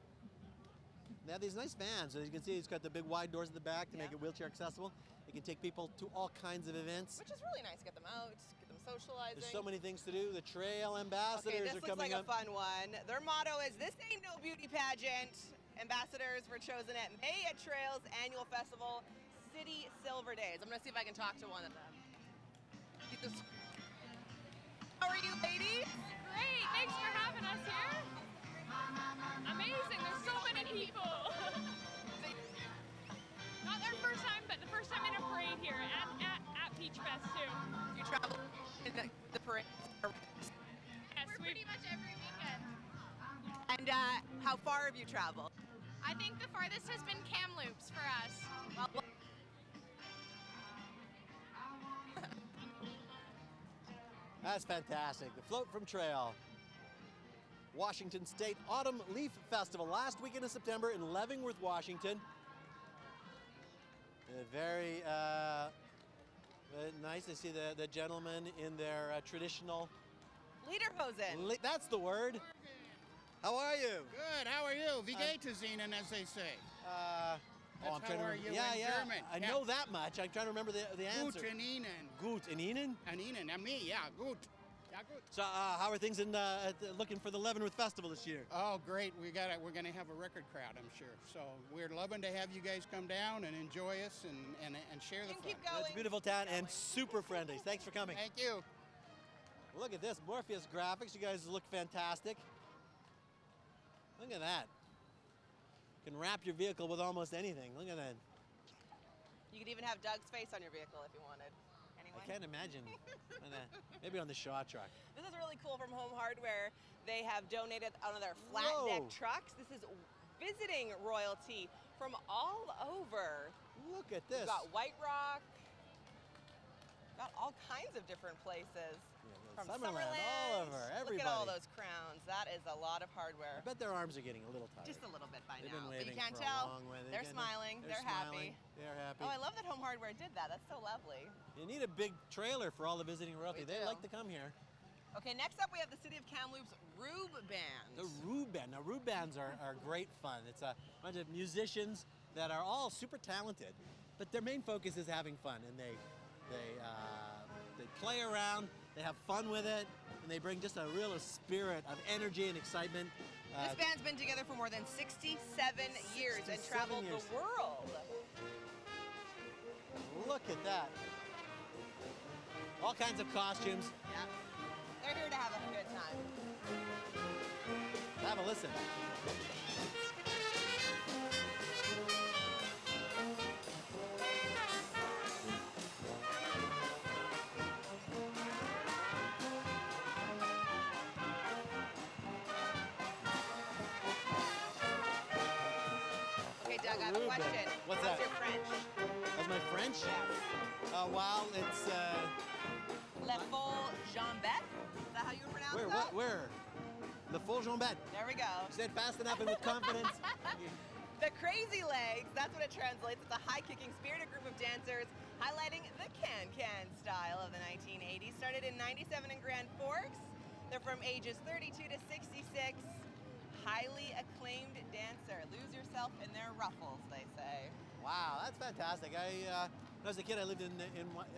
They have these nice vans. As you can see, it's got the big wide doors at the back to make it wheelchair accessible. It can take people to all kinds of events. Which is really nice. Get them out, get them socializing. There's so many things to do. The trail ambassadors Okay, this are looks coming like up. a fun one. Their motto is, "This ain't no beauty pageant." Ambassadors were chosen at May at Trails Annual Festival City Silver Days. I'm gonna see if I can talk to one of them. How are you, ladies? Great, thanks for having us here. Amazing, there's so many people. Not our first time, but the first time in a parade here at Peachfest too. You travel in the parade? Yes, we're pretty much every weekend. And how far have you traveled? I think the farthest has been Kamloops for us. Well, That's fantastic. The float from trail. Washington State Autumn Leaf Festival last weekend of September in Leavenworth, Washington. Very nice to see the gentlemen in their traditional Lederhosen. That's the word. How are you? Good. How are you? Wie geht es Ihnen, as they say? I'm trying to remember. Yeah, yeah. I know that much. I'm trying to remember the answer. Gut in Ihnen. Gut in Ihnen? And Ihnen, and me, yeah, gut. Yeah, good. So how are things in looking for the Leavenworth Festival this year? Oh, great. We're going to have a record crowd, I'm sure. So we're loving to have you guys come down and enjoy us and share the fun. Keep going. It's a beautiful town and super friendly. Thanks for coming. Thank you. Look at this, Morpheus graphics. You guys look fantastic. Look at that. You can wrap your vehicle with almost anything. Look at that. You could even have Doug's face on your vehicle if you wanted. Anyone? I can't imagine. Maybe on the Shaw truck. This is really cool from Home Hardware. They have donated one of their flat deck trucks. This is visiting royalty from all over. Look at this. We've got White Rock. Got all kinds of different places. From Summerland, all over, everybody. Look at all those crowns. That is a lot of hardware. I bet their arms are getting a little tired. Just a little bit by They've now. been waiting but you can't for tell. A long way. They're smiling. They're happy. They're happy. Oh, I love that Home Hardware did that. That's so lovely. You need a big trailer for all the visiting royalty. They like to come here. Okay, next up we have the City of Kamloops Rube Band. The Rube Band. Now, Rube Bands are great fun. It's a bunch of musicians that are all super talented, but their main focus is having fun, and they play around, they have fun with it, and they bring just a real spirit of energy and excitement. This band's been together for more than 67 years and traveled the world. Look at that. All kinds of costumes. Yeah. They're here to have a good time. Have a listen. Okay, Doug, I have a question. What's How's that? your French? How's my French? Well, it's... Le Faux Jambette? Is that how you pronounce that? Where? The Full Jambette. There we go. You said fast enough and with confidence. The Crazy Legs, that's what it translates. It's a high-kicking, spirited group of dancers highlighting the can-can style of the 1980s. Started in 97 in Grand Forks. They're from ages 32 to 66. Highly acclaimed dancer. Lose yourself in their ruffles, they say. Wow, that's fantastic. When I was a kid, I lived in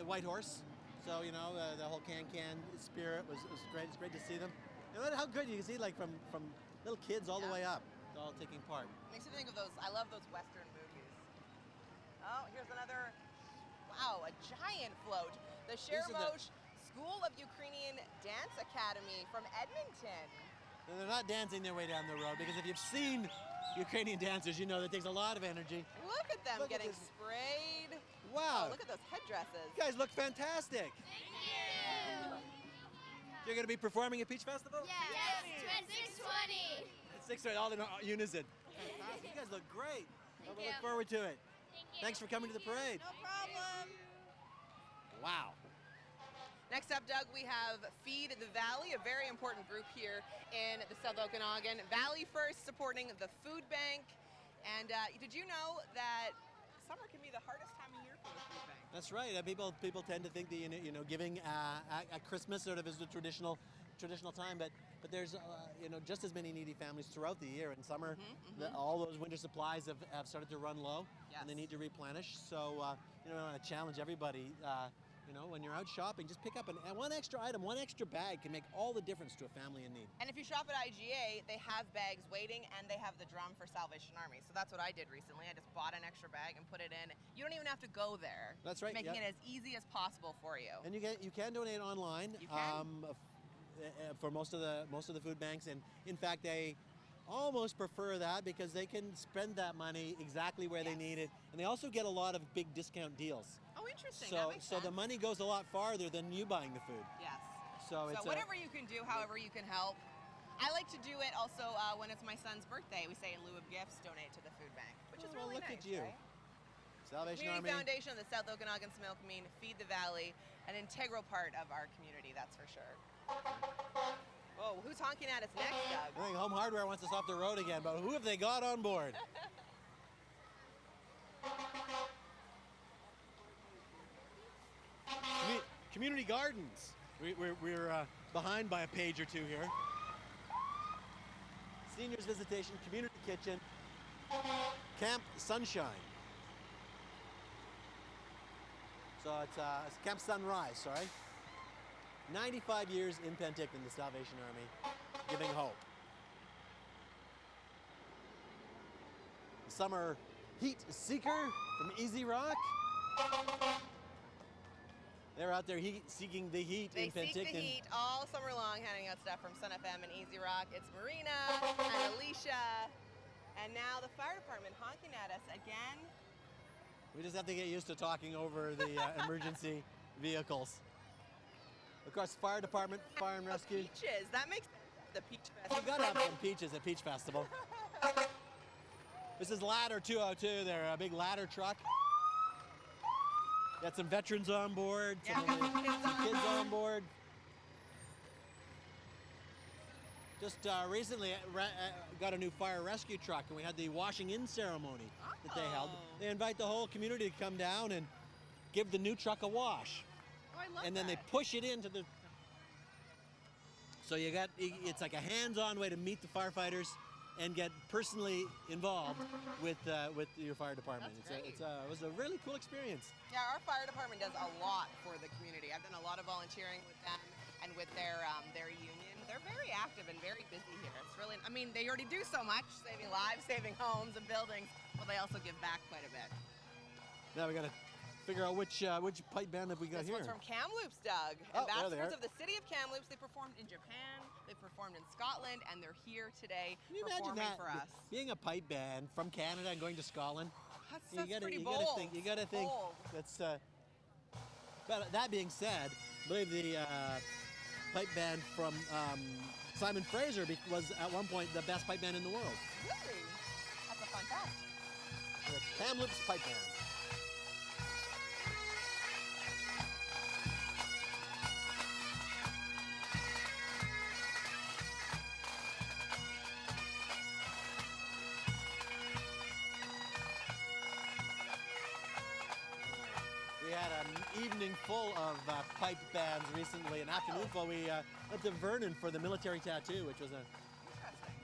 Whitehorse. So, you know, the whole can-can spirit was great. It's great to see them. You know how good you can see, like, from little kids all the way up, all taking part. Makes me think of those, I love those Western movies. Oh, here's another, wow, a giant float. The Sheremosh School of Ukrainian Dance Academy from Edmonton. And they're not dancing their way down the road, because if you've seen Ukrainian dancers, you know that takes a lot of energy. Look at them getting sprayed. Wow. Oh, look at those headdresses. You guys look fantastic. Thank you. You're going to be performing at Peach Festival? Yes, 6:20. At 6:20, all in unison. You guys look great. I look forward to it. Thanks for coming to the parade. No problem. Wow. Next up, Doug, we have Feed the Valley, a very important group here in the South Okanagan. Valley First supporting the food bank. And did you know that summer can be the hardest time of year for the food bank? That's right. People tend to think that giving at Christmas sort of is the traditional time, but there's just as many needy families throughout the year. In summer, all those winter supplies have started to run low, and they need to replenish. So I want to challenge everybody. When you're out shopping, just pick up one extra item, one extra bag can make all the difference to a family in need. And if you shop at IGA, they have bags waiting and they have the drum for Salvation Army. So that's what I did recently. I just bought an extra bag and put it in. You don't even have to go there. That's right. Making it as easy as possible for you. And you can donate online. You can. For most of the food banks, and in fact they almost prefer that because they can spend that money exactly where they need it, and they also get a lot of big discount deals. Oh, interesting. So, that makes sense. the money goes a lot farther than you buying the food. Yes. So it's whatever you can do, however you can help. I like to do it also when it's my son's birthday. We say in lieu of gifts, donate to the food bank, which is really look nice. at you. Right? Salvation Community Army. Foundation of the South Okanagan Smilkameen, Feed the Valley, an integral part of our community, that's for sure. Oh, who's honking at us next, Doug? I think Home Hardware wants us off the road again, but who have they got on board? Community gardens. We're behind by a page or two here. Seniors visitation, community kitchen, Camp Sunshine. So it's Camp Sunrise, sorry. 95 years in Penticton, the Salvation Army, giving hope. Summer heat seeker from Easy Rock. They're out there seeking the heat in Penticton. They seek the heat all summer long, handing out stuff from Sun FM and Easy Rock. It's Marina and Alicia. And now the fire department honking at us again. We just have to get used to talking over the emergency vehicles. Of course, fire department, fire and rescue. Peaches, that makes the Peach Festival. You've got to have some peaches at Peach Festival. This is Ladder 202. They're a big ladder truck. Got some veterans on board, some kids on board. Just recently got a new fire rescue truck, and we had the washing in ceremony that they held. They invite the whole community to come down and give the new truck a wash. Oh, I love and then that. they push it into the... So you got, it's like a hands-on way to meet the firefighters and get personally involved with your fire department. It was a really cool experience. Yeah, our fire department does a lot for the community. I've done a lot of volunteering with them and with their union. They're very active and very busy here. It's really, I mean, they already do so much, saving lives, saving homes and buildings, but they also give back quite a bit. Now we got to figure out which pipe band have we got This here. one's from Kamloops, Doug. Oh, there they Ambassadors are. of the city of Kamloops. They performed in Japan, they performed in Scotland, and they're here today Can you imagine performing that? for us. Being a pipe band from Canada and going to Scotland. That's You pretty bold. gotta think Bold. that's. But that being said, I believe the pipe band from Simon Fraser was at one point the best pipe band in the world. Really? That's a fun fact. The Kamloops Pipe Band. We had an evening full of pipe bands recently, an afternoon full. We went to Vernon for the military tattoo, which was a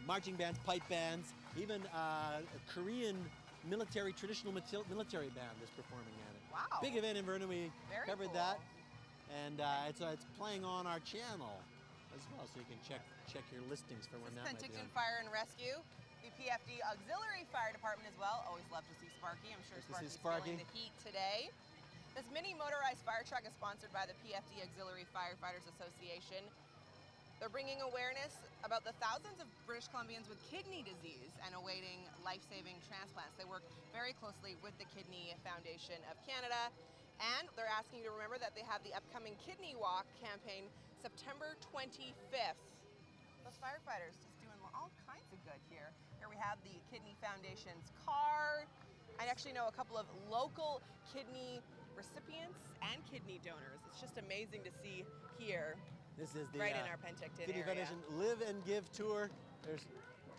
marching bands, pipe bands, even a Korean military, traditional military band is performing at it. Wow. Big event in Vernon, we Very covered cool. that. And it's playing on our channel as well, so you can check your listings for when that might be Penticton on. Fire and Rescue, the PFD Auxiliary Fire Department as well. Always love to see Sparky. I'm sure Nice to see Sparky's feeling Sparky. the heat today. This mini motorized fire truck is sponsored by the PFD Auxiliary Firefighters Association. They're bringing awareness about the thousands of British Columbians with kidney disease and awaiting life-saving transplants. They work very closely with the Kidney Foundation of Canada, and they're asking you to remember that they have the upcoming Kidney Walk campaign September 25th. Those firefighters just doing all kinds of good here. Here we have the Kidney Foundation's card. I actually know a couple of local kidney recipients and kidney donors. It's just amazing to see here. This is the right in our Penticton Kidney area. Foundation Live and Give Tour. There's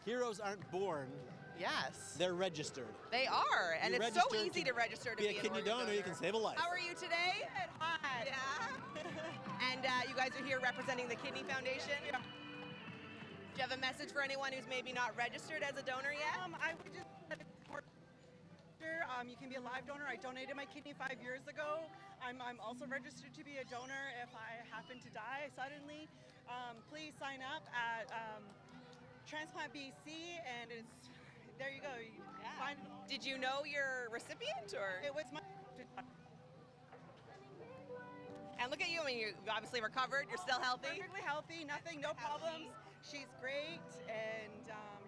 heroes aren't born. Yes. They're registered. They are, and You're it's so registered easy to register to be a an kidney organ donor. You can save a life. How are you today? Hi. Yeah. And you guys are here representing the Kidney Foundation. Do you have a message for anyone who's maybe not registered as a donor yet? I would just you can be a live donor. I donated my kidney 5 years ago. I'm also registered to be a donor if I happen to die suddenly. Please sign up at Transplant BC, and it's there you go. Find it all. Did you know your recipient, or? It was my. And look at you. I mean, you obviously recovered. You're still healthy. Perfectly healthy. Nothing. No problems. She's great, and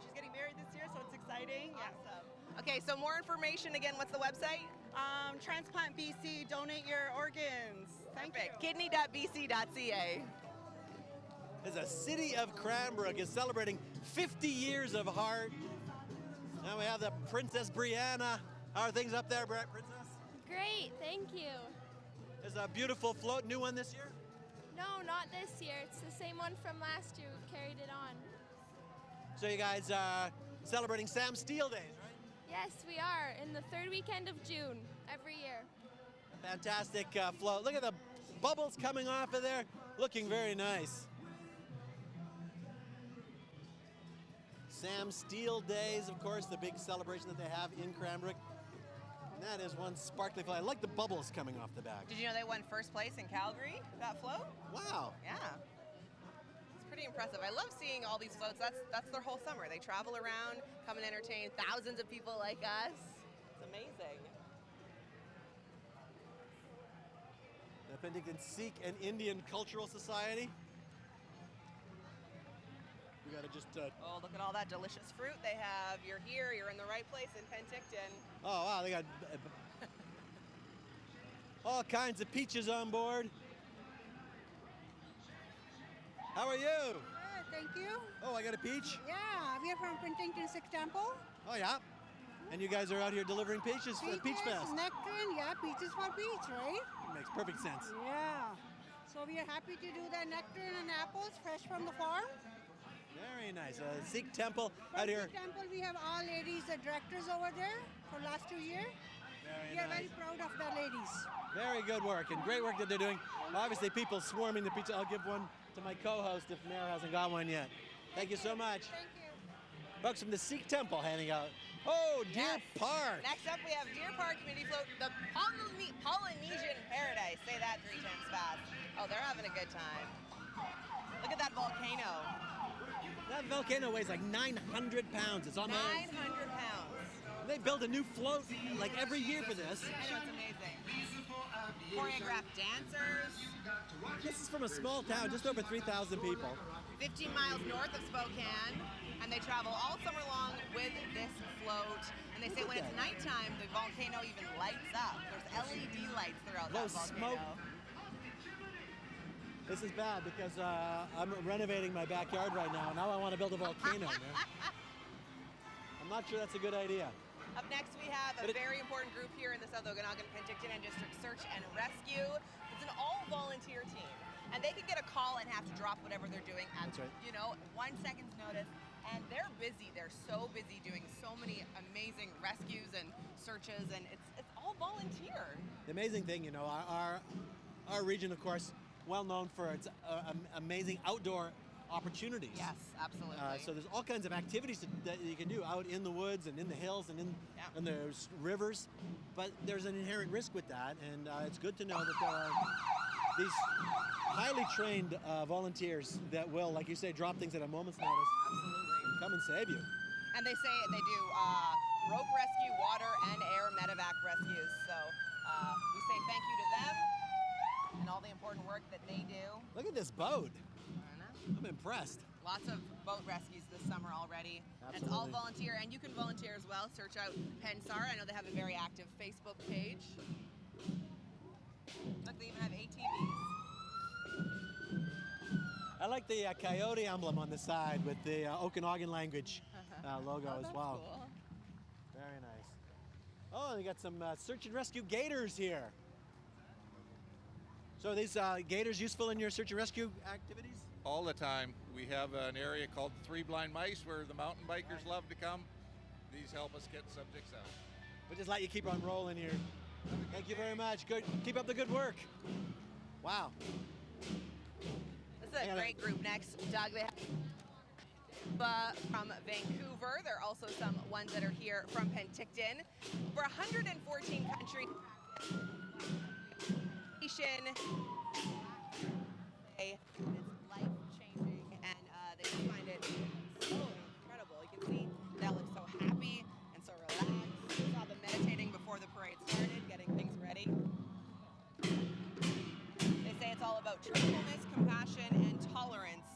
she's getting married this year, so it's exciting. Awesome. Okay, so more information again. What's the website? Transplant BC. Donate your organs. Thank you. Kidney.bc.ca. As the city of Cranbrook is celebrating 50 years of heart. Now we have the Princess Brianna. How are things up there, Princess? Great, thank you. There's a beautiful float, new one this year? No, not this year. It's the same one from last year. We've carried it on. So you guys are celebrating Sam Steele Days, right? Yes, we are, in the third weekend of June every year. Fantastic float. Look at the bubbles coming off of there. Looking very nice. Sam Steele Days, of course, the big celebration that they have in Cranbrook. And that is one sparkly float. I like the bubbles coming off the back. Did you know they won first place in Calgary, that float? Wow. Yeah. It's pretty impressive. I love seeing all these floats. That's their whole summer. They travel around, come and entertain thousands of people like us. It's amazing. The Penticton Sikh and Indian Cultural Society. We gotta just... Oh, look at all that delicious fruit they have. You're here, you're in the right place in Penticton. Oh, wow, they got all kinds of peaches on board. How are you? Good, thank you. Oh, I got a peach? Yeah, we are from Penticton Sikh Temple. Oh, yeah. And you guys are out here delivering peaches for Peach Fest. Nectarine, yeah, peaches for peach, right? Makes perfect sense. Yeah. So we are happy to do the nectarine and apples fresh from the farm. Very nice. Sikh Temple out here. Sikh Temple, we have all ladies, the directors over there for last 2 years. We are very proud of the ladies. Very good work and great work that they're doing. Obviously, people swarming the pizza. I'll give one to my co-host if Mayor hasn't got one yet. Thank you so much. Thank you. Folks from the Sikh Temple handing out. Oh, Deer Park. Next up, we have Deer Park Community Float, the Polynesian Paradise. Say that 3 times fast. Oh, they're having a good time. Look at that volcano. That volcano weighs like 900 pounds. It's almost 900 pounds. They build a new float like every year for this. I know, it's amazing. Choreographed dancers. This is from a small town, just over 3,000 people. 15 miles north of Spokane, and they travel all summer long with this float. And they say when it's nighttime, the volcano even lights up. There's LED lights throughout that volcano. Smoke. This is bad because I'm renovating my backyard right now. Now I want to build a volcano. I'm not sure that's a good idea. Up next, we have a very important group here in the South Okanagan, Penticton and District Search and Rescue. It's an all-volunteer team, and they can get a call and have to drop whatever they're doing at, 1 second's notice. And they're busy. They're so busy doing so many amazing rescues and searches, and it's all volunteer. The amazing thing, our region, of course, well known for its amazing outdoor opportunities. Yes, absolutely. So there's all kinds of activities that you can do out in the woods and in the hills and in the rivers, but there's an inherent risk with that, and it's good to know that there are these highly trained volunteers that will, like you say, drop things at a moment's notice. Absolutely. And come and save you. And they say they do rope rescue, water, and air medevac rescues. So we say thank you to them and all the important work that they do. Look at this boat. I'm impressed. Lots of boat rescues this summer already. Absolutely. It's all volunteer, and you can volunteer as well. Search out Pensar. I know they have a very active Facebook page. Look, they even have ATVs. I like the coyote emblem on the side with the Okanagan language logo as well. Cool. Very nice. Oh, they got some search and rescue gators here. So are these gators useful in your search and rescue activities? All the time. We have an area called the Three Blind Mice where the mountain bikers love to come. These help us get subjects out. We'll just let you keep on rolling here. Thank you very much. Good. Keep up the good work. Wow. This is a great group next. Doug, they have from Vancouver. There are also some ones that are here from Penticton. For 114 countries. It's life-changing, and they just find it so incredible. You can see that looks so happy and so relaxed. We saw them meditating before the parade started, getting things ready. They say it's all about truthfulness, compassion, and tolerance.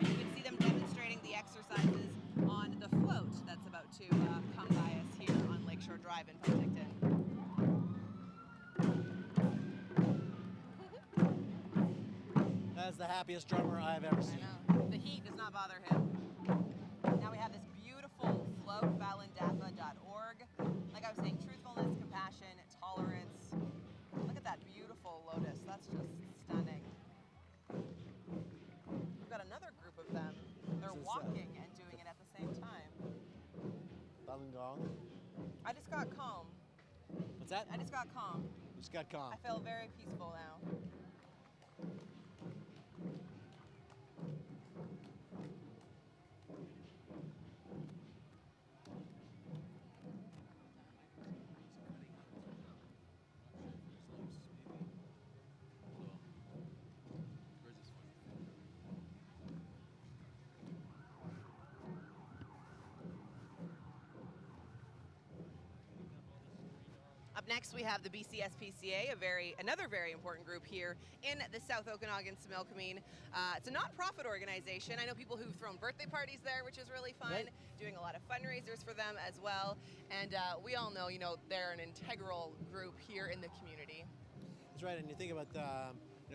You can see them demonstrating the exercises on the float that's about to come by us here on Lakeshore Drive in Penticton. That's the happiest drummer I've ever seen. I know. The heat does not bother him. Now we have this beautiful float, valendatha.org. Like I was saying, truthfulness, compassion, tolerance. Look at that beautiful lotus. That's just stunning. I just got calm. What's that? I just got calm. Just got calm. I feel very peaceful now. Up next, we have the BCSPCA, another very important group here in the South Okanagan Similkameen. It's a nonprofit organization. I know people who've thrown birthday parties there, which is really fun. Right. Doing a lot of fundraisers for them as well. And we all know, they're an integral group here in the community. That's right, and you think about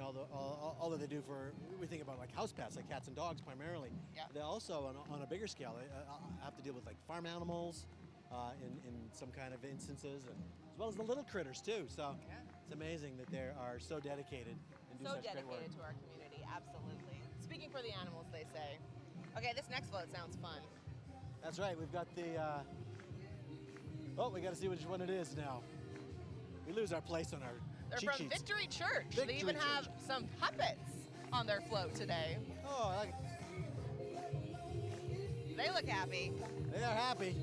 all that they do for, we think about like house pets, like cats and dogs primarily. Yeah. They also, on a bigger scale, they have to deal with like farm animals in some kind of instances, and as well as the little critters too. So it's amazing that they are so dedicated and do So such great work. dedicated to our community, absolutely. Speaking for the animals, they say. Okay, this next float sounds fun. That's right, we've got the, we got to see which one it is now. We lose our place on our They're cheat from sheets. Victory Church. Victory They even have Church. some puppets on their float today. Oh, They look happy. they are happy.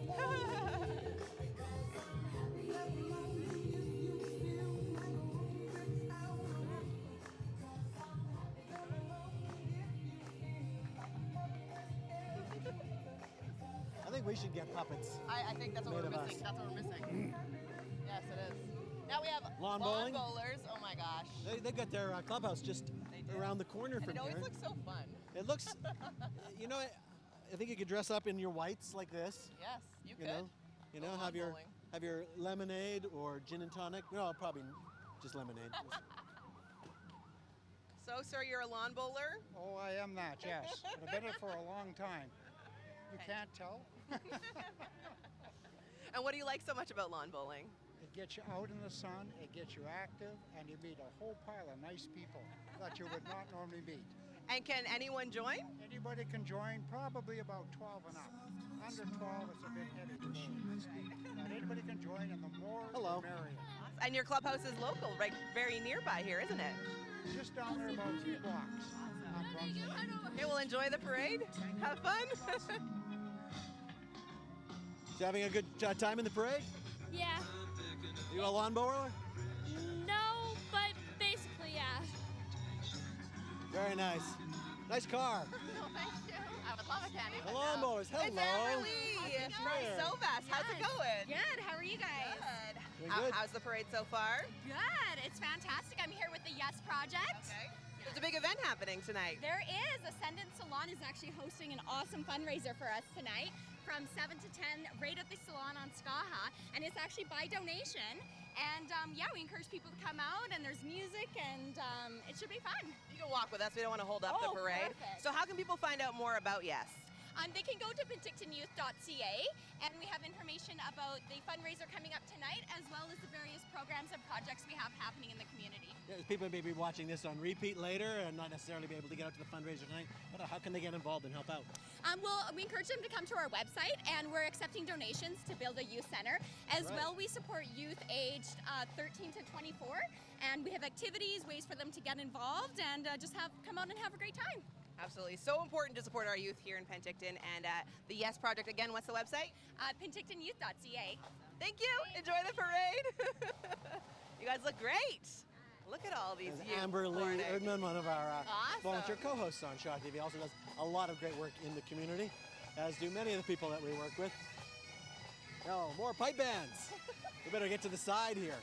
I think we should get puppets. I think that's what Made we're of missing. us. That's what we're missing. Yes, it is. Now we have Lawn bowling? bowlers. Oh my gosh. They've got their clubhouse just around the corner And from it always here. looks so fun. It looks, I think you could dress up in your whites like this. Yes, you You could. know, Go have lawn your bowling. lemonade or gin and tonic. No, probably just lemonade. So, sir, you're a lawn bowler? Oh, I am that, yes. I've been it for a long time. You can't tell? And what do you like so much about lawn bowling? It gets you out in the sun, it gets you active, and you meet a whole pile of nice people that you would not normally meet. And can anyone join? Anybody can join, probably about 12 and up. Under 12, it's a bit heavy to go. But anybody can join, and the more the merrier. And your clubhouse is local, right, very nearby here, isn't it? Just down there about 3 blocks. on Brunswick. Okay, well, enjoy the parade. Have fun. You having a good time in the parade? Yeah. You a lawn mower? No, but basically, yeah. Very nice. Nice car. Oh, thank you. I would love a candy. The lawnmowers, hello. It's Amberly. So fast. How's it going? Good. How are you guys? Doing good. How's the parade so far? Good. It's fantastic. I'm here with the Yes Project. Okay. There's a big event happening tonight. There is. Ascendant Salon is actually hosting an awesome fundraiser for us tonight from 7 to 10 right at the salon on Skaha. And it's actually by donation. And yeah, we encourage people to come out, and there's music, and it should be fun. You can walk with us. We don't want to hold up the parade. Perfect. So how can people find out more about Yes? They can go to pentictonyouth.ca, and we have information about the fundraiser coming up tonight, as well as the various programs and projects we have happening in the community. Yeah, people may be watching this on repeat later and not necessarily be able to get out to the fundraiser tonight, but how can they get involved and help out? Well, we encourage them to come to our website, and we're accepting donations to build a youth center. As well, we support youth aged 13 to 24, and we have activities, ways for them to get involved, and just come out and have a great time. Absolutely. So important to support our youth here in Penticton. And the Yes Project, again, what's the website? pentictonyouth.ca. Thank you. Enjoy the parade. You guys look great. Look at all these youth. Amber Lee morning. Erdman, one of our Awesome. volunteer co-hosts on Shaw TV, also does a lot of great work in the community, as do many of the people that we work with. Oh, more pipe bands. We better get to the side here.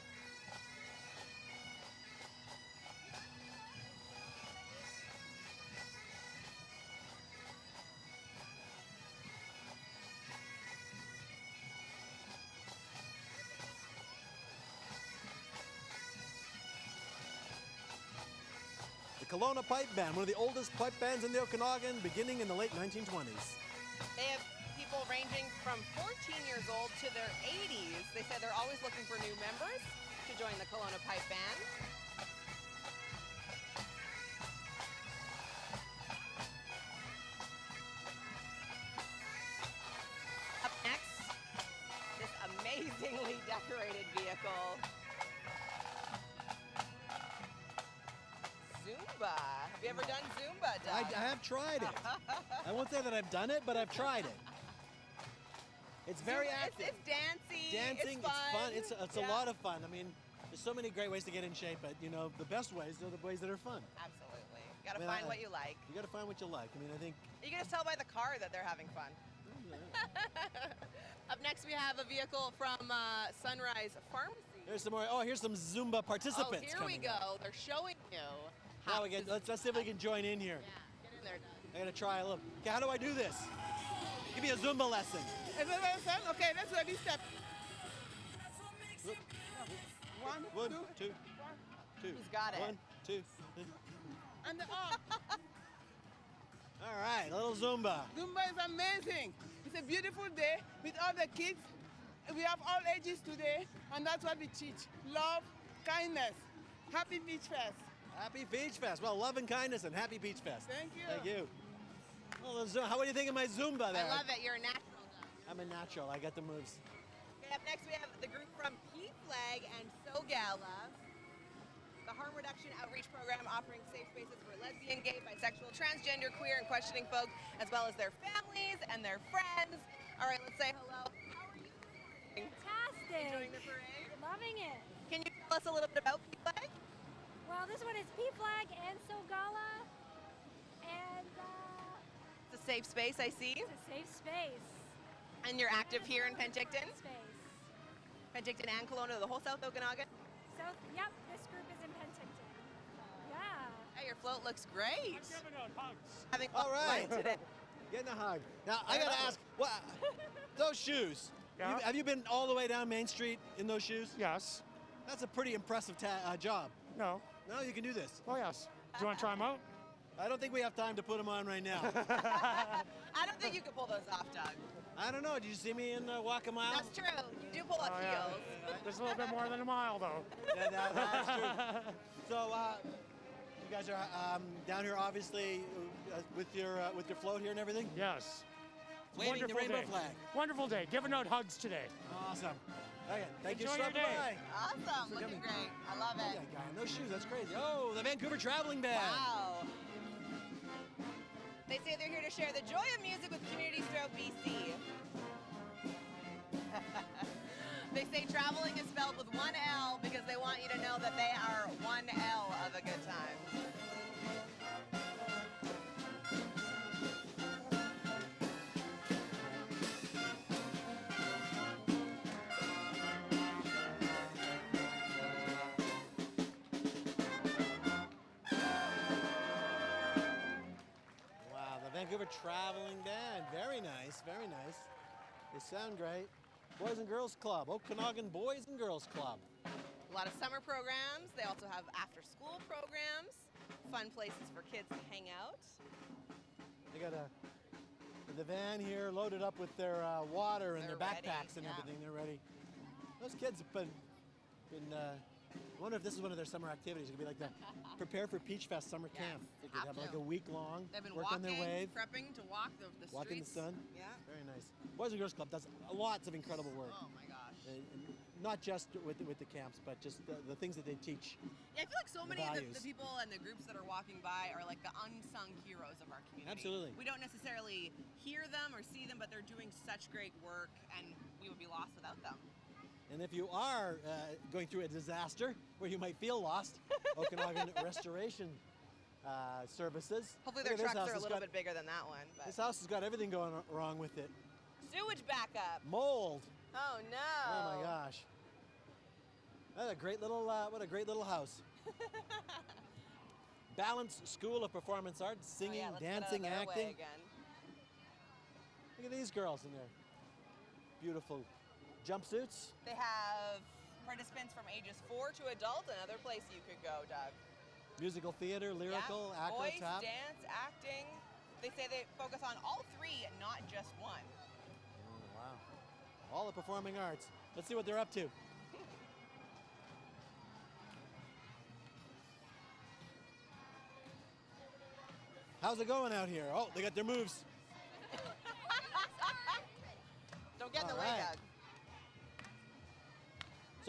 The Kelowna Pipe Band, one of the oldest pipe bands in the Okanagan, beginning in the late 1920s. They have people ranging from 14 years old to their 80s. They said they're always looking for new members to join the Kelowna Pipe Band. Up next, this amazing decorated vehicle. Zumba. Have you ever done Zumba, I Doug? have tried it. I won't say that I've done it, but I've tried it. It's very Zumba, active. It's dancing. Dancing, It's fun. It's a lot of fun. I mean, there's so many great ways to get in shape, but you know, the best ways are the ways that are fun. Absolutely. You gotta I mean, find what you like. You gotta find what you like. I mean, I think. You can just tell by the car that they're having fun. Up next, we have a vehicle from Sunrise Pharmacy. Here's some more. Oh, here's some Zumba participants. Here we coming go. up. They're showing you. Now we get. Let's see if we can join in here. Yeah, get in there, Doug. I gotta try a little. Okay, how do I do this? Give me a Zumba lesson. Okay, let's ready step. One, two. He's got it. 1, 2. And the arm. All right, a little Zumba. Zumba is amazing. It's a beautiful day with all the kids. We have all ages today, and that's what we teach. Love, kindness. Happy Peachfest. Happy Peachfest. Well, love and kindness and happy Peachfest. Thank you. Thank you. Well, how do you think of my Zumba there? I love it. You're a natural, Doug. I'm a natural. I got the moves. Okay, up next we have the group from P-Flag and SoGala. The harm reduction outreach program offering safe spaces for lesbian, gay, bisexual, transgender, queer, and questioning folks, as well as their families and their friends. All right, let's say hello. How are you doing? Fantastic. Enjoying the parade? Loving it. Can you tell us a little bit about P-Flag? Well, this one is P-Flag and SoGala, and It's a safe space, I see. it's a safe space. And you're active here in Penticton? Space. Penticton and Kelowna, the whole South Okanagan? Yep, this group is in Penticton. Yeah. Hey, your float looks great. I'm giving out hugs. Having All right. fun today. Getting a hug. Now, I got to ask, what, those shoes, Yeah. have you been all the way down Main Street in those shoes? Yes. That's a pretty impressive job. No. No, you can do this. Oh, yes. Do you want to try them out? I don't think we have time to put them on right now. I don't think you could pull those off, Doug. I don't know. Did you see me in Walk a Mile? That's true. You do pull off yeah. heels. There's a little bit more than a mile, though. Yeah, that's true. So, you guys are down here, obviously, with your float here and everything? Yes. Waving Wonderful the rainbow day. flag. Wonderful day. Giving out hugs today. Awesome. Okay, thank Enjoy you your so day. much. Awesome. Looking great. I love it. That guy in those shoes, that's crazy. Oh, the Vancouver Traveling Band. Wow. They say they're here to share the joy of music with communities throughout BC. They say traveling is spelled with one L because they want you to know that they are one L of a good time. Wow, the Vancouver Traveling Band. Very nice, very nice. They sound great. Boys and Girls Club, Okanagan Boys and Girls Club. A lot of summer programs. They also have after-school programs. Fun places for kids to hang out. They got the van here loaded up with their water and They're their ready, backpacks and yeah. everything. They're ready. Those kids have been I wonder if this is one of their summer activities. It could be like the Prepare for Peachfest summer camp. They could have like a week long, They've been work walking, on their wave, prepping to walk the streets. walk in the sun. Yeah. Very nice. Boys and Girls Club does lots of incredible work. Oh my gosh. And not just with the camps, but just the things that they teach. Yeah, I feel like so The many of values. the people and the groups that are walking by are like the unsung heroes of our community. Absolutely. We don't necessarily hear them or see them, but they're doing such great work, and we would be lost without them. And if you are going through a disaster where you might feel lost, Okanagan Restoration Services. Hopefully Look their at this trucks house. are a It's little got- bit bigger than that one. But This house has got everything going wrong with it. sewage backup. Mold. Oh no. Oh my gosh. What a great little house. Balanced School of Performance Arts, singing, Oh, yeah, let's dancing, get out of their way acting. again. Look at these girls in their beautiful jumpsuits. They have participants from ages 4 to adult. Another place you could go, Doug. Musical theater, lyrical, yeah. acro, Voice, tap. dance, acting. They say they focus on all three, not just one. Oh, wow. All the performing arts. Let's see what they're up to. How's it going out here? Oh, they got their moves. Don't get in the All way, right. Doug.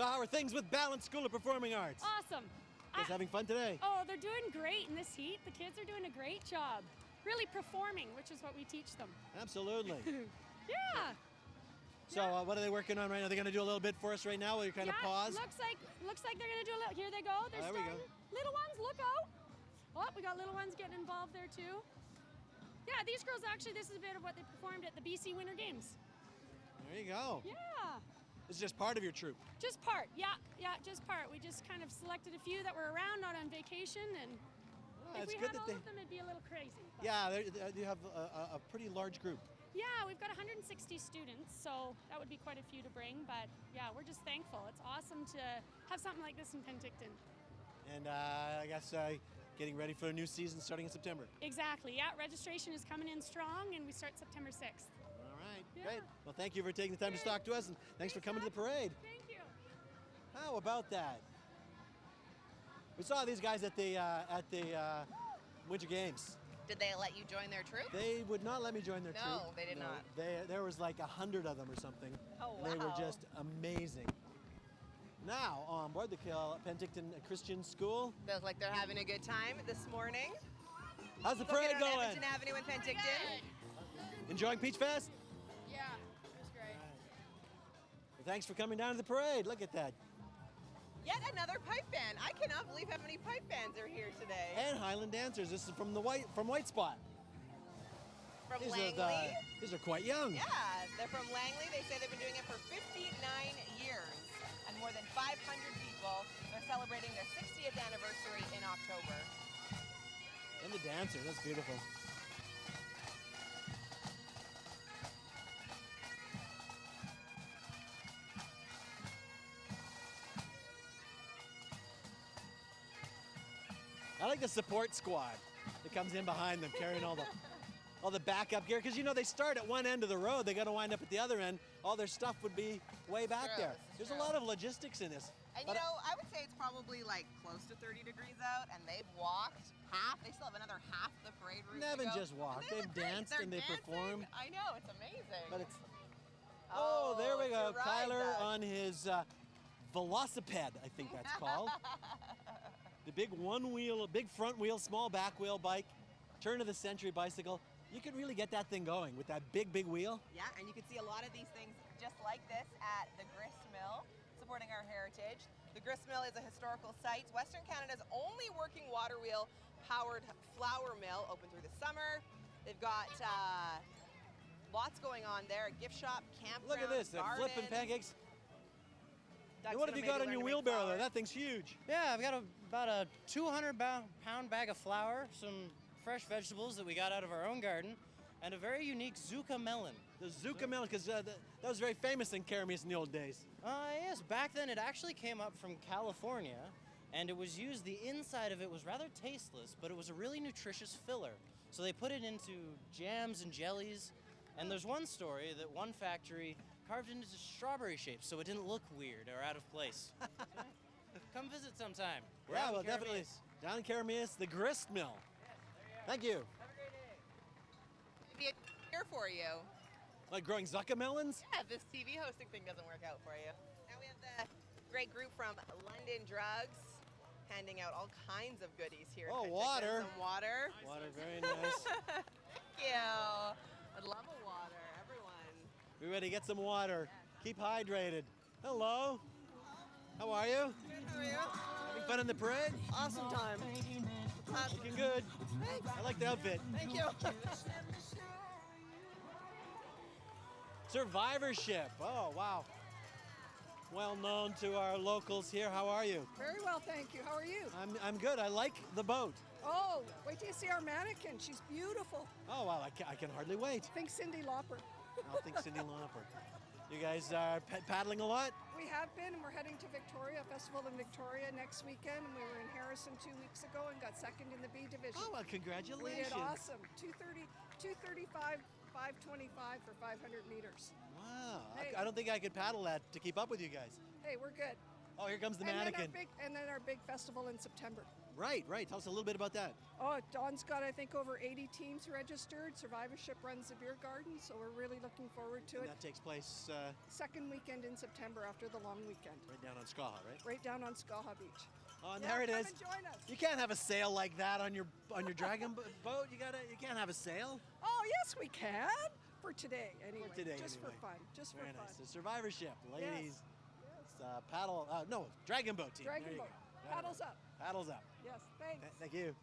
So how are things with Balance School of Performing Arts? Awesome. You guys having fun today? Oh, they're doing great in this heat. The kids are doing a great job. Really performing, which is what we teach them. Absolutely. Yeah. So what are they working on right now? They're going to do a little bit for us right now while you kind of pause? Looks like they're going to do a little. Here they go. They're there we starting. go. Little ones, look out. Oh, we got little ones getting involved there too. Yeah, these girls actually, this is a bit of what they performed at the BC Winter Games. There you go. Yeah. This is just part of your troupe. Just part, yeah, just part. We just kind of selected a few that were around, not on vacation, and if we had all of them, it'd be a little crazy. But. Yeah, you have a pretty large group. Yeah, we've got 160 students, so that would be quite a few to bring, but yeah, we're just thankful. It's awesome to have something like this in Penticton. And I guess getting ready for a new season starting in September. Exactly, yeah, registration is coming in strong, and we start September 6th. All right, great. Well, thank you for taking the time to talk to us, and thanks for coming to the parade. Thank you. How about that? We saw these guys at the Winter Games. Did they let you join their troop? They would not let me join their troop. No, they did not. There was like 100 of them or something. Oh, and they were just amazing. Now, on board the Penticton Christian School. Feels like they're having a good time this morning. How's the parade going? On Edmonton Avenue in Penticton. Enjoying Peachfest? Yeah, it was great. Well, thanks for coming down to the parade. Look at that. Yet another pipe band. I cannot believe how many pipe bands are here today. And Highland dancers. This is from White Spot. From Langley. These are quite young. Yeah, they're from Langley. They say they've been doing it for 59 years. And more than 500 people. They're celebrating their 60th anniversary in October. And the dancer, that's beautiful. I like the support squad that comes in behind them carrying all the backup gear, because you know they start at one end of the road, they got to wind up at the other end. All their stuff would be way back there. There's a lot of logistics in this. And you know, I would say it's probably like close to 30 degrees out, and they've walked half. They still have another half the parade route. They haven't just walked. They've danced and they performed. I know, it's amazing. But it's there we go. Kyler on his velocipede, I think that's called. The big big front wheel, small back wheel bike, turn of the century bicycle. You could really get that thing going with that big wheel. Yeah, and you can see a lot of these things just like this at the Grist Mill, supporting our heritage. The Grist Mill is a historical site, Western Canada's only working water wheel powered flour mill, open through the summer. They've got lots going on there, a gift shop, campground, Look at this, they're garden. flipping pancakes. Doug's And what have you got on your learn to make wheelbarrow flour. there? That thing's huge. Yeah, I've got about a 200-pound bag of flour, some fresh vegetables that we got out of our own garden, and a very unique Zucca melon. The Zucca melon, because that was very famous in Kermis in the old days. Yes, back then it actually came up from California, and it was used, the inside of it was rather tasteless, but it was a really nutritious filler. So they put it into jams and jellies, and there's one story that one factory carved it into strawberry shapes so it didn't look weird or out of place. Come visit sometime. We're out in well, definitely. Kermis. Down in Kermis, the Grist Mill. Thank you. Maybe it's here for you. Like growing Zucca melons? Yeah, this TV hosting thing doesn't work out for you. Now we have the great group from London Drugs handing out all kinds of goodies here. Oh, in Penticton. water. Some water. Water, very nice. Thank you. I'd love a water, everyone. We ready to get some water. Keep hydrated. Hello. How are you? Good, how are you? Having fun in the parade? Awesome time. Looking good. I like the outfit. Thank you. Survivorship. Oh, wow. Well known to our locals here. How are you? Very well, thank you. How are you? I'm good. I like the boat. Oh, wait till you see our mannequin. She's beautiful. Oh, wow. I can hardly wait. Think Cyndi Lauper. I'll think Cyndi Lauper. You guys are paddling a lot? We have been, and we're heading to Victoria, Festival in Victoria next weekend. And we were in Harrison 2 weeks ago and got second in the B division. Oh, well, congratulations. We did awesome. 235, 525 for 500 meters. Wow. Hey. I don't think I could paddle that to keep up with you guys. Hey, we're good. Oh, here comes the And mannequin. then our big festival in September. Right. Tell us a little bit about that. Oh, Dawn's got, I think, over 80 teams registered. Survivorship runs the beer garden, so we're really looking forward to And it. that takes place Second weekend in September after the long weekend. right down on Skaha, right? Right down on Skaha Beach. Oh, and Yeah, there it come is. and join us. You can't have a sail like that on your dragon boat. You can't have a sail. Oh, yes, we can. For today, anyway. today, Just anyway. for fun. Just Very for fun. nice. The survivorship, ladies. Yes. It's paddle. No, dragon boat team. Dragon There you boat. go. Paddles up. Paddles up. Yes, thanks. Thank you.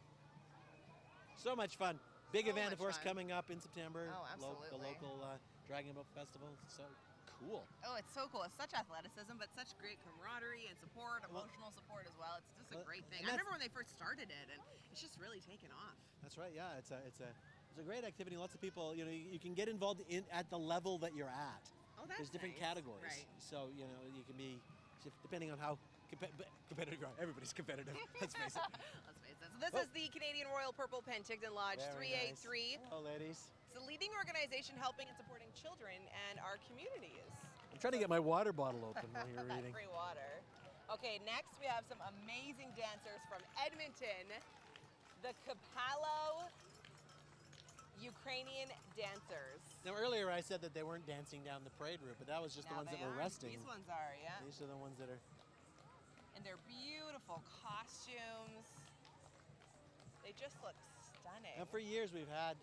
So much fun. Big So event, much of course, fun. coming up in September. Oh, The absolutely. local Dragon Boat Festival. So cool. Oh, it's so cool. It's such athleticism, but such great camaraderie and support, emotional support as well. It's just a great thing. and I that's- remember when they first started it, and it's just really taken off. That's right. Yeah, it's a great activity. Lots of people. You can get involved at the level that you're at. Oh, that's There's different nice. categories. Right. So you can be depending on how competitive you are. Everybody's competitive. Let's face it. Let's face it. So this is the Canadian Royal Purple Penticton Lodge Very 383. nice. Hello, ladies. It's a leading organization helping and supporting children and our communities. I'm trying to get my water bottle open while you're reading. Free water. Okay, next we have some amazing dancers from Edmonton, the Kapalo Ukrainian dancers. Now earlier I said that they weren't dancing down the parade route, but that was just Now the ones that they were are. resting. These ones are, yeah. These are the ones that are. And they're beautiful costumes. They just look stunning. And for years we've had,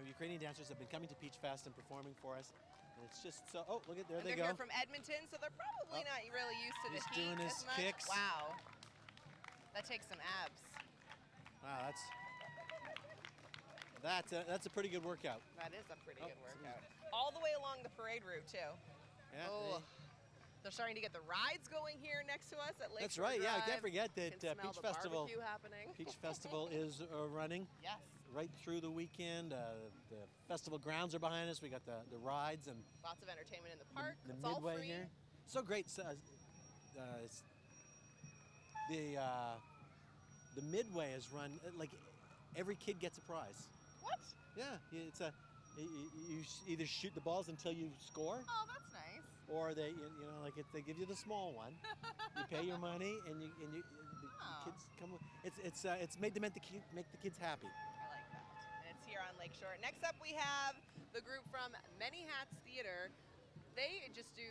Ukrainian dancers have been coming to Peachfest and performing for us. And it's just so. Oh, look at there And they they're go. here from Edmonton, so they're probably not really used to the He's heat doing his as much. kicks. Wow, that takes some abs. Wow, that's a pretty good workout. That is a pretty good workout. All the way along the parade route too. Yeah. Oh, they're starting to get the rides going here next to us at Lake That's right. Yeah, I can't forget that Can smell Peach the Festival. barbecue happening. Peach Festival is running. Yes. Right through the weekend. The festival grounds are behind us. We got the rides and Lots of entertainment in the park. the it's all midway free. here. So great. The midway is run like every kid gets a prize. What? Yeah, it's you either shoot the balls until you score, Oh, that's nice. or they they give you the small one. You pay your money and the Oh. kids come. It's made to make the kids happy. I like that. And it's here on Lakeshore. Next up, we have the group from Many Hats Theater. They just do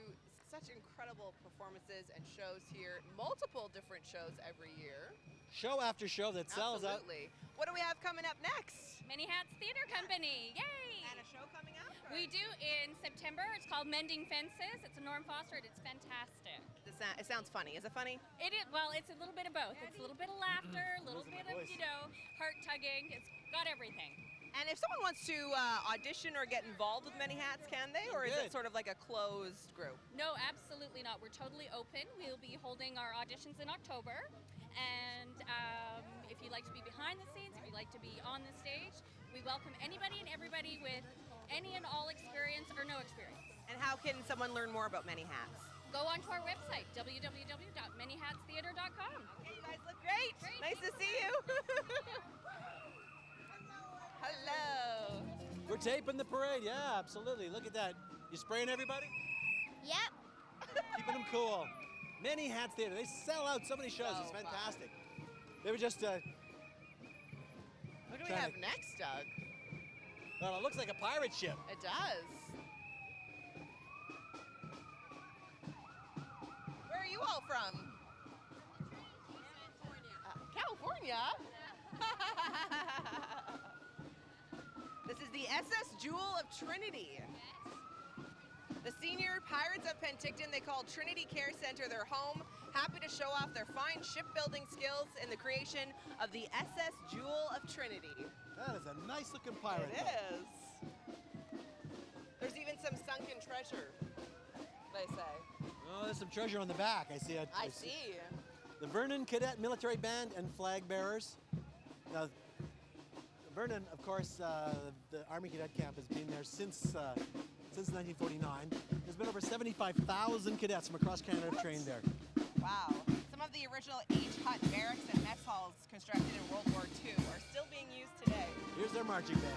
such incredible performances and shows here. Multiple different shows every year. Show after show that sells out. Absolutely. What do we have coming up next? Many Hats Theater Company, yay! And a show coming up? We do in September. It's called Mending Fences. It's a Norm Foster, and it's fantastic. It sounds funny. Is it funny? It is. Well, it's a little bit of both. It's a little bit of laughter, a little Losing bit my of voice. heart tugging. It's got everything. And if someone wants to audition or get involved with Many Hats, can they? Or is it Good. sort of like a closed group? No, absolutely not. We're totally open. We'll be holding our auditions in October. And if you'd like to be behind the scenes, if you'd like to be on the stage, we welcome anybody and everybody with any and all experience or no experience. And how can someone learn more about Many Hats? Go onto our website, www.manyhatstheater.com. Okay, you guys look great. Nice to see you. Hello. We're taping the parade. Yeah, absolutely. Look at that. You spraying everybody? Yep. Keeping them cool. Many Hats Theater. They sell out so many shows. So It's fun. fantastic. They were just. What do we Trying have to- next, Doug? Well, it looks like a pirate ship. It does. Where are you all from? California. This is the SS Jewel of Trinity. The senior pirates of Penticton, they call Trinity Care Center their home. Happy to show off their fine shipbuilding skills in the creation of the SS Jewel of Trinity. That is a nice looking pirate It boat. is. There's even some sunken treasure, they say. Oh, there's some treasure on the back. I see. I see. The Vernon Cadet Military Band and flag bearers. Now, Vernon, of course, the Army Cadet Camp has been there since 1949. There's been over 75,000 cadets from across Canada have trained there. Wow. Some of the original H-Hut barracks and mess halls constructed in World War II are still being used today. Here's their marching band.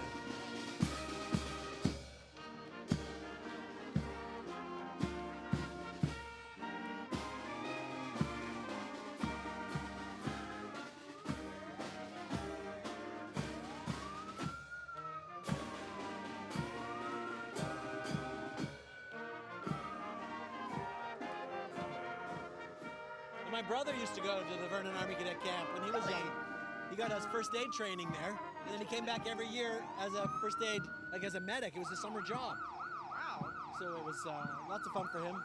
And my brother used to go to the Vernon Army Cadet Camp when he was young. He got his first aid training there, and then he came back every year as a first aid, like as a medic. It was a summer job. Wow. So it was lots of fun for him.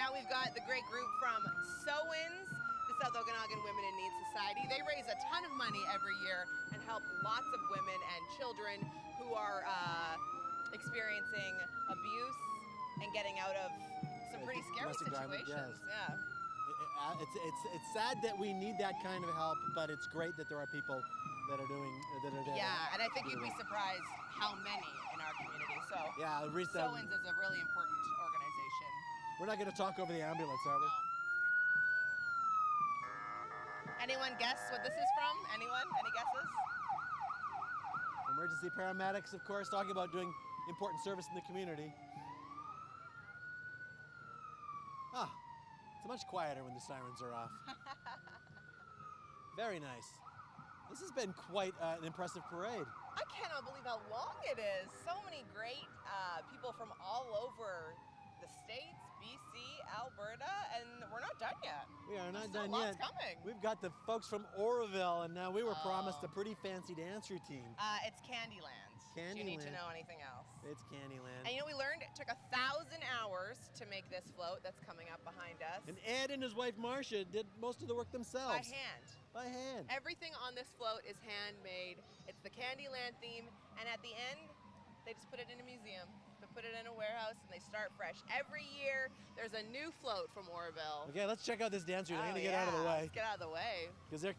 Now we've got the great group from SOWINS, the South Okanagan Women in Need Society. They raise a ton of money every year and help lots of women and children who are experiencing abuse and getting out of some pretty scary Domestic violence, situations. yes. Yeah. It's sad that we need that kind of help, but it's great that there are people that are there. Yeah, and I think you'd be surprised how many in our community. So yeah, SOWINS is a really important organization. We're not going to talk over the ambulance, are we? No. Anyone guess what this is from? Anyone? Any guesses? Emergency paramedics, of course, talking about doing important service in the community. It's much quieter when the sirens are off. Very nice. This has been quite an impressive parade. I cannot believe how long it is. So many great people from all over the states, BC, Alberta, and we're not done yet. We are not There's done still yet. lots coming. We've got the folks from Oroville, and now we were promised a pretty fancy dance routine. It's Candyland. Do you need to know anything else? It's Candyland. And you know, we learned it took 1,000 hours to make this float that's coming up behind us. And Ed and his wife Marcia did most of the work themselves. By hand. By hand. Everything on this float is handmade. It's the Candyland theme, and at the end, they just put it in a museum. They put it in a warehouse, and they start fresh. Every year, there's a new float from Oroville. Okay, let's check out this dance routine. I'm gonna get out of the way. Let's get out of the way. Because they're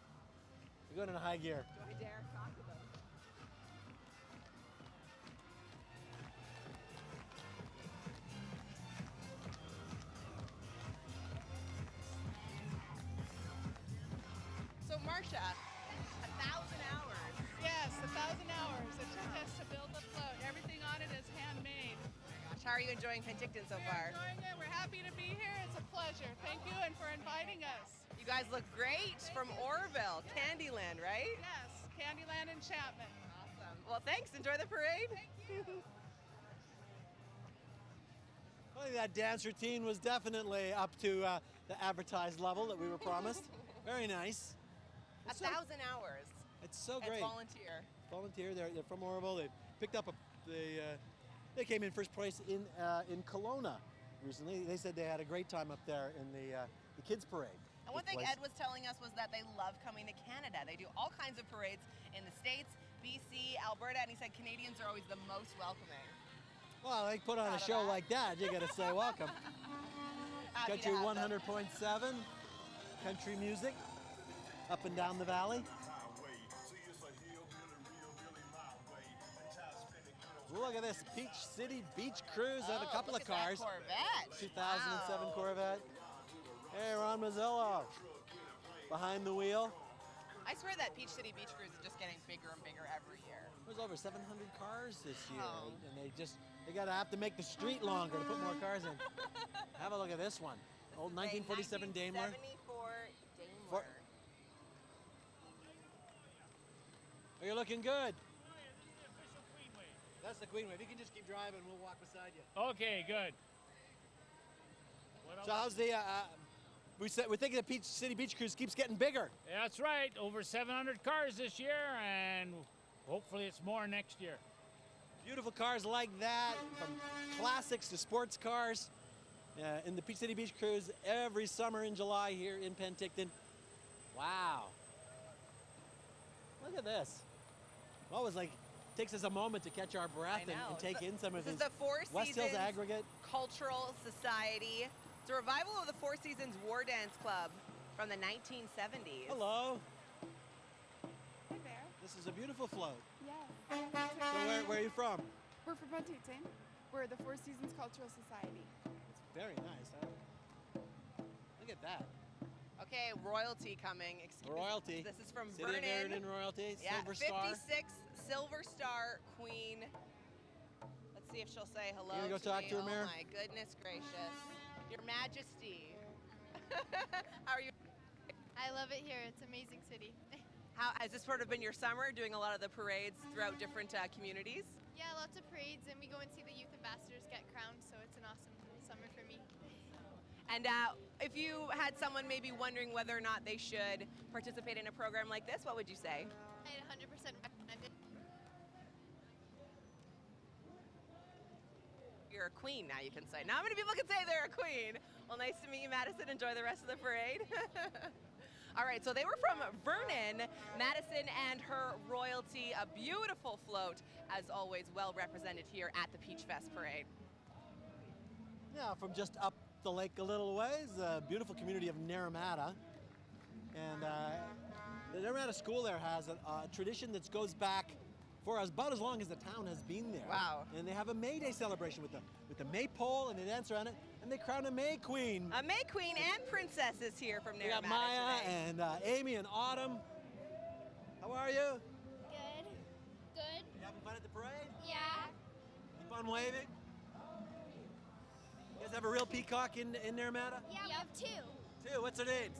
going in a high gear. Do I dare talk to them? So Marcia, 1,000 hours. Yes, 1,000 hours. It took us to build the float. Everything on it is handmade. Gosh, how are you enjoying Penticton so far? We're enjoying it. We're happy to be here. It's a pleasure. Thank you and for inviting us. You guys look great from Oroville, Candyland, right? Yes, Candyland Enchantment. Awesome. Well, thanks. Enjoy the parade. Thank you. I think that dance routine was definitely up to the advertised level that we were promised. Very nice. 1,000 hours. It's so great. It's volunteer. Volunteer. They're from Oroville. They picked up they came in first place in Kelowna recently. They said they had a great time up there in the kids parade. And one thing Ed was telling us was that they love coming to Canada. They do all kinds of parades in the States, BC, Alberta, and he said Canadians are always the most welcoming. Well, they put on a show like that, you got to say welcome. Country 100.7, country music, up and down the valley. Look at this Peach City Beach Cruise. They have a couple of cars. Corvette. 2007 Wow. Corvette. Hey, Ron Mazzillo behind the wheel. I swear that Peach City Beach Cruise is just getting bigger and bigger every year. There's over 700 cars this year, Oh. and they gotta have to make the street longer to put more cars in. Have a look at this one. Old 1947 Daimler. 1974 Daimler. For- Oh, you're looking good. That's the Queenway. If you can just keep driving, we'll walk beside you. Okay, good. So how's the? We're thinking the Peach City Beach Cruise keeps getting bigger. That's right. Over 700 cars this year, and hopefully it's more next year. Beautiful cars like that, from classics to sports cars, in the Peach City Beach Cruise every summer in July here in Penticton. Wow. Look at this. Always like takes us a moment to catch our breath and take in some of This his is the Four West Hills Seasons Aggregate. Cultural Society. It's a revival of the Four Seasons War Dance Club from the 1970s. Hello. Hi there. This is a beautiful float. Yes. So where are you from? We're from Penticton. We're the Four Seasons Cultural Society. It's very nice, huh? Look at that. Okay, royalty coming. Excuse Royalty. This is from City of Vernon royalty, Yeah, Silver Star. 56 Silver Star Queen. Let's see if she'll say hello. You gonna go talk me. to her, Mayor? Oh my goodness gracious. Your Majesty. How are you? I love it here. It's an amazing city. How has this sort of been your summer, doing a lot of the parades throughout different communities? Yeah, lots of parades, and we go and see the youth ambassadors get crowned, so it's an awesome summer for me. And if you had had someone maybe wondering whether or not they should participate in a program like this, what would you say? I'd 100% recommend it. You're a queen now, you can say. Not many people can say they're a queen. Well, nice to meet you, Madison. Enjoy the rest of the parade. All right, so they were from Vernon, Madison and her royalty, a beautiful float, as always, well represented here at the Peachfest Parade. Yeah, from just up the lake a little ways, a beautiful community of Naramata. And the Naramata school there has a tradition that goes back for about as long as the town has been there. Wow. And they have a May Day celebration with the maypole, and they dance around it, and they crown a May Queen. A May Queen and princesses here from We Naramata got Maya today. and Amy and Autumn. How are you? Good. Good. You having fun at the parade? Yeah. Keep on waving. You guys have a real peacock in Naramata? Yeah, we have 2. Two. What's their names?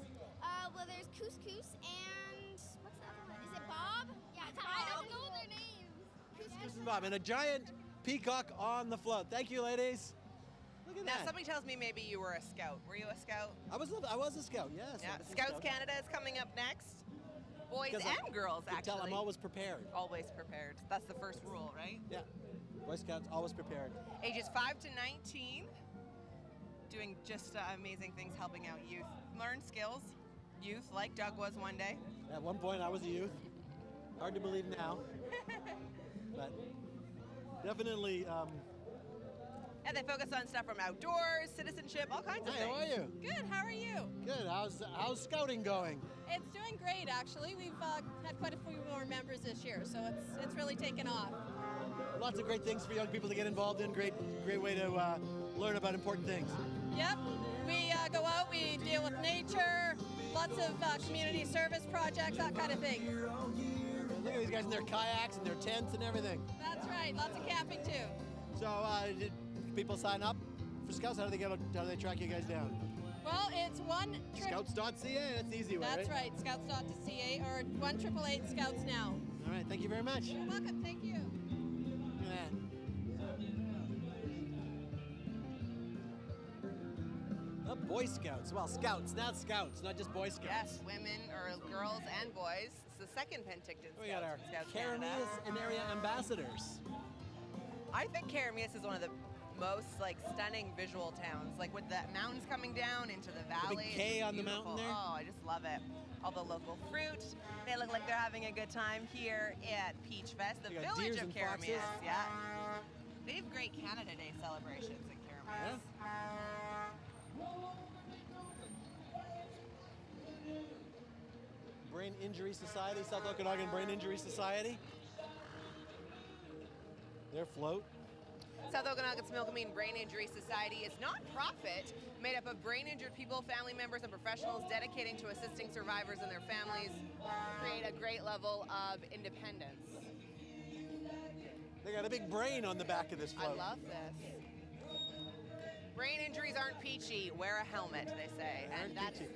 Well, there's Couscous and what's the other one? Is it Bob? Yeah, it's Bob. I don't know their names. Couscous and Bob, and a giant peacock on the float. Thank you, ladies. Look at Now, that. somebody tells me maybe you were a scout. Were you a scout? I was a scout, yes. Yeah, I was a Scouts scout. Canada is coming up next. Boys Because and girls, you can actually. tell I'm always prepared. Always prepared. That's the first rule, right? Yeah. Boy Scouts, always prepared. Ages 5 to 19, doing just amazing things, helping out youth. Learn skills. Youth, like Doug was one day. At one point, I was a youth. Hard to believe now. But definitely. And they focus on stuff from outdoors, citizenship, all kinds of Hi, things. how are you? Good, how are you? Good. How's scouting going? It's doing great, actually. We've had quite a few more members this year, so it's really taken off. Lots of great things for young people to get involved in. Great way to learn about important things. Yep, we go out, we deal with nature, lots of community service projects, that kind of thing. Look at these guys in their kayaks and their tents and everything. That's right, lots of camping too. So did people sign up for Scouts? How do they track you guys down? Well, it's one trip. Scouts.ca, that's the easy way, That's right, Scouts.ca or 1-888 Scouts now. All right, thank you very much. You're welcome, thank you. Look at that. The Boy Scouts. Well, Scouts, not Scouts, not just Boy Scouts. Yes, women or girls and boys. It's the second Penticton We got our Scouts Canada. Carameas and area ambassadors. I think Carameas is one of the most stunning visual towns, like with the mountains coming down into the valley. big K It's on the beautiful. mountain there. Oh, I just love it. All the local fruit. They look like they're having a good time here at Peachfest, the You got village deers of and Carameas. foxes. Yeah. They have great Canada Day celebrations in Carameas. Brain Injury Society, South Okanagan Brain Injury Society. Their float. South Okanagan Smilkameen Brain Injury Society is not-profit, made up of brain-injured people, family members, and professionals dedicating to assisting survivors and their families create a great level of independence. They got a big brain on the back of this I float. love this. Brain injuries aren't peachy. Wear a helmet, they say, and that's good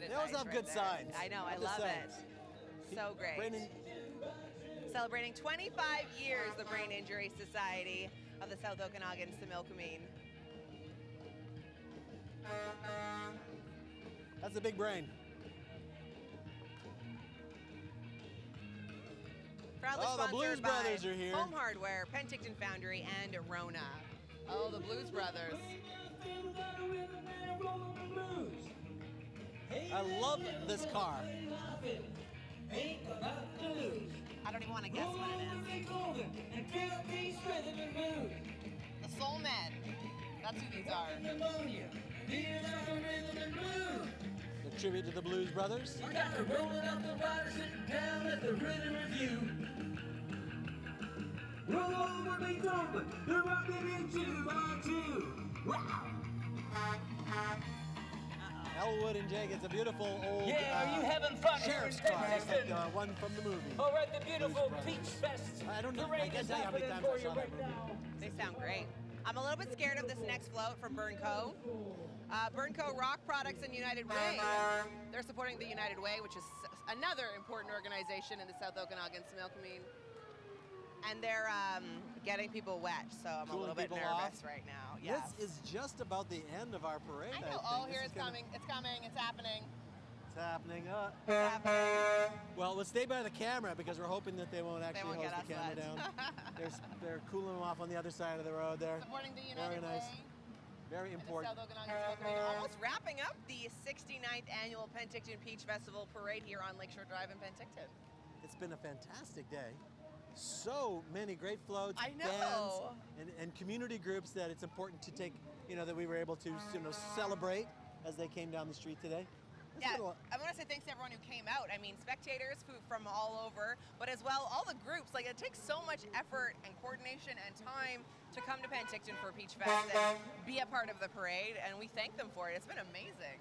advice. They always have right good there. signs. I know, I I'm just love saying. it. So great. Celebrating 25 years, the Brain Injury Society of the South Okanagan Similkameen. That's a big brain. Proudly Oh, the sponsored Blues by Brothers are here. Home Hardware, Penticton Foundry, and Rona. Oh, the Blues Brothers. I love this car. I don't even want to guess what it is. The Soul Men. That's who these are. The tribute to the Blues Brothers. We got the rolling up the riders sitting down at the rhythm review. Roll over Beethoven, they're rocking into by two. Wow! Elwood and Jake, it's a beautiful old Yeah, are you having fun here sheriff's in car, just like Penticton? one from the movie. All right, the beautiful Blues Peachfest I don't know. I Parade can't is tell you how many happening times for I you saw that right movie. now. They sound great. I'm a little bit scared of this next float from Burnco. Burnco Rock Products and United Way. They're supporting the United Way, which is another important organization in the South Okanagan Similkameen. and they're getting people wet, so I'm a little bit people nervous off. right now. Yes. This is just about the end of our parade. I know. think. Oh, This here is it's gonna- coming. It's coming. It's happening. It's happening. It's happening. Well, let's stay by the camera because we're hoping that they won't actually won't hose get the us camera wet. down. they're cooling them off on the other side of the road there. Supporting the Very United nice. Way. Very And the important. South Okanagan Smoke Parade. Almost wrapping up the 69th annual Penticton Peach Festival Parade here on Lakeshore Drive in Penticton. It's been a fantastic day. So many great floats, I know. bands, and community groups that it's important to take, that we were able to, celebrate as they came down the street today. It's Yeah, been a lot- I want to say thanks to everyone who came out. I mean, spectators from all over, but as well, all the groups. Like, it takes so much effort and coordination and time to come to Penticton for Peach Fest and be a part of the parade, and we thank them for it. It's been amazing.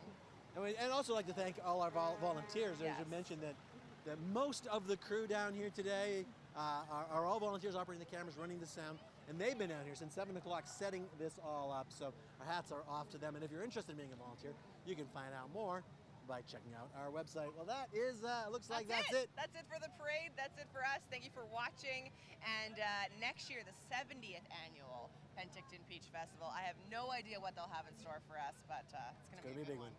And also like to thank all our volunteers. As Yes. you mentioned that most of the crew down here today are all volunteers operating the cameras, running the sound, and they've been out here since 7 o'clock setting this all up. So our hats are off to them. And if you're interested in being a volunteer, you can find out more by checking out our website. Well, that is, looks like that's it. That's it for the parade. That's it for us. Thank you for watching. And next year, the 70th annual Penticton Peach Festival. I have no idea what they'll have in store for us, but it's going to be a big one.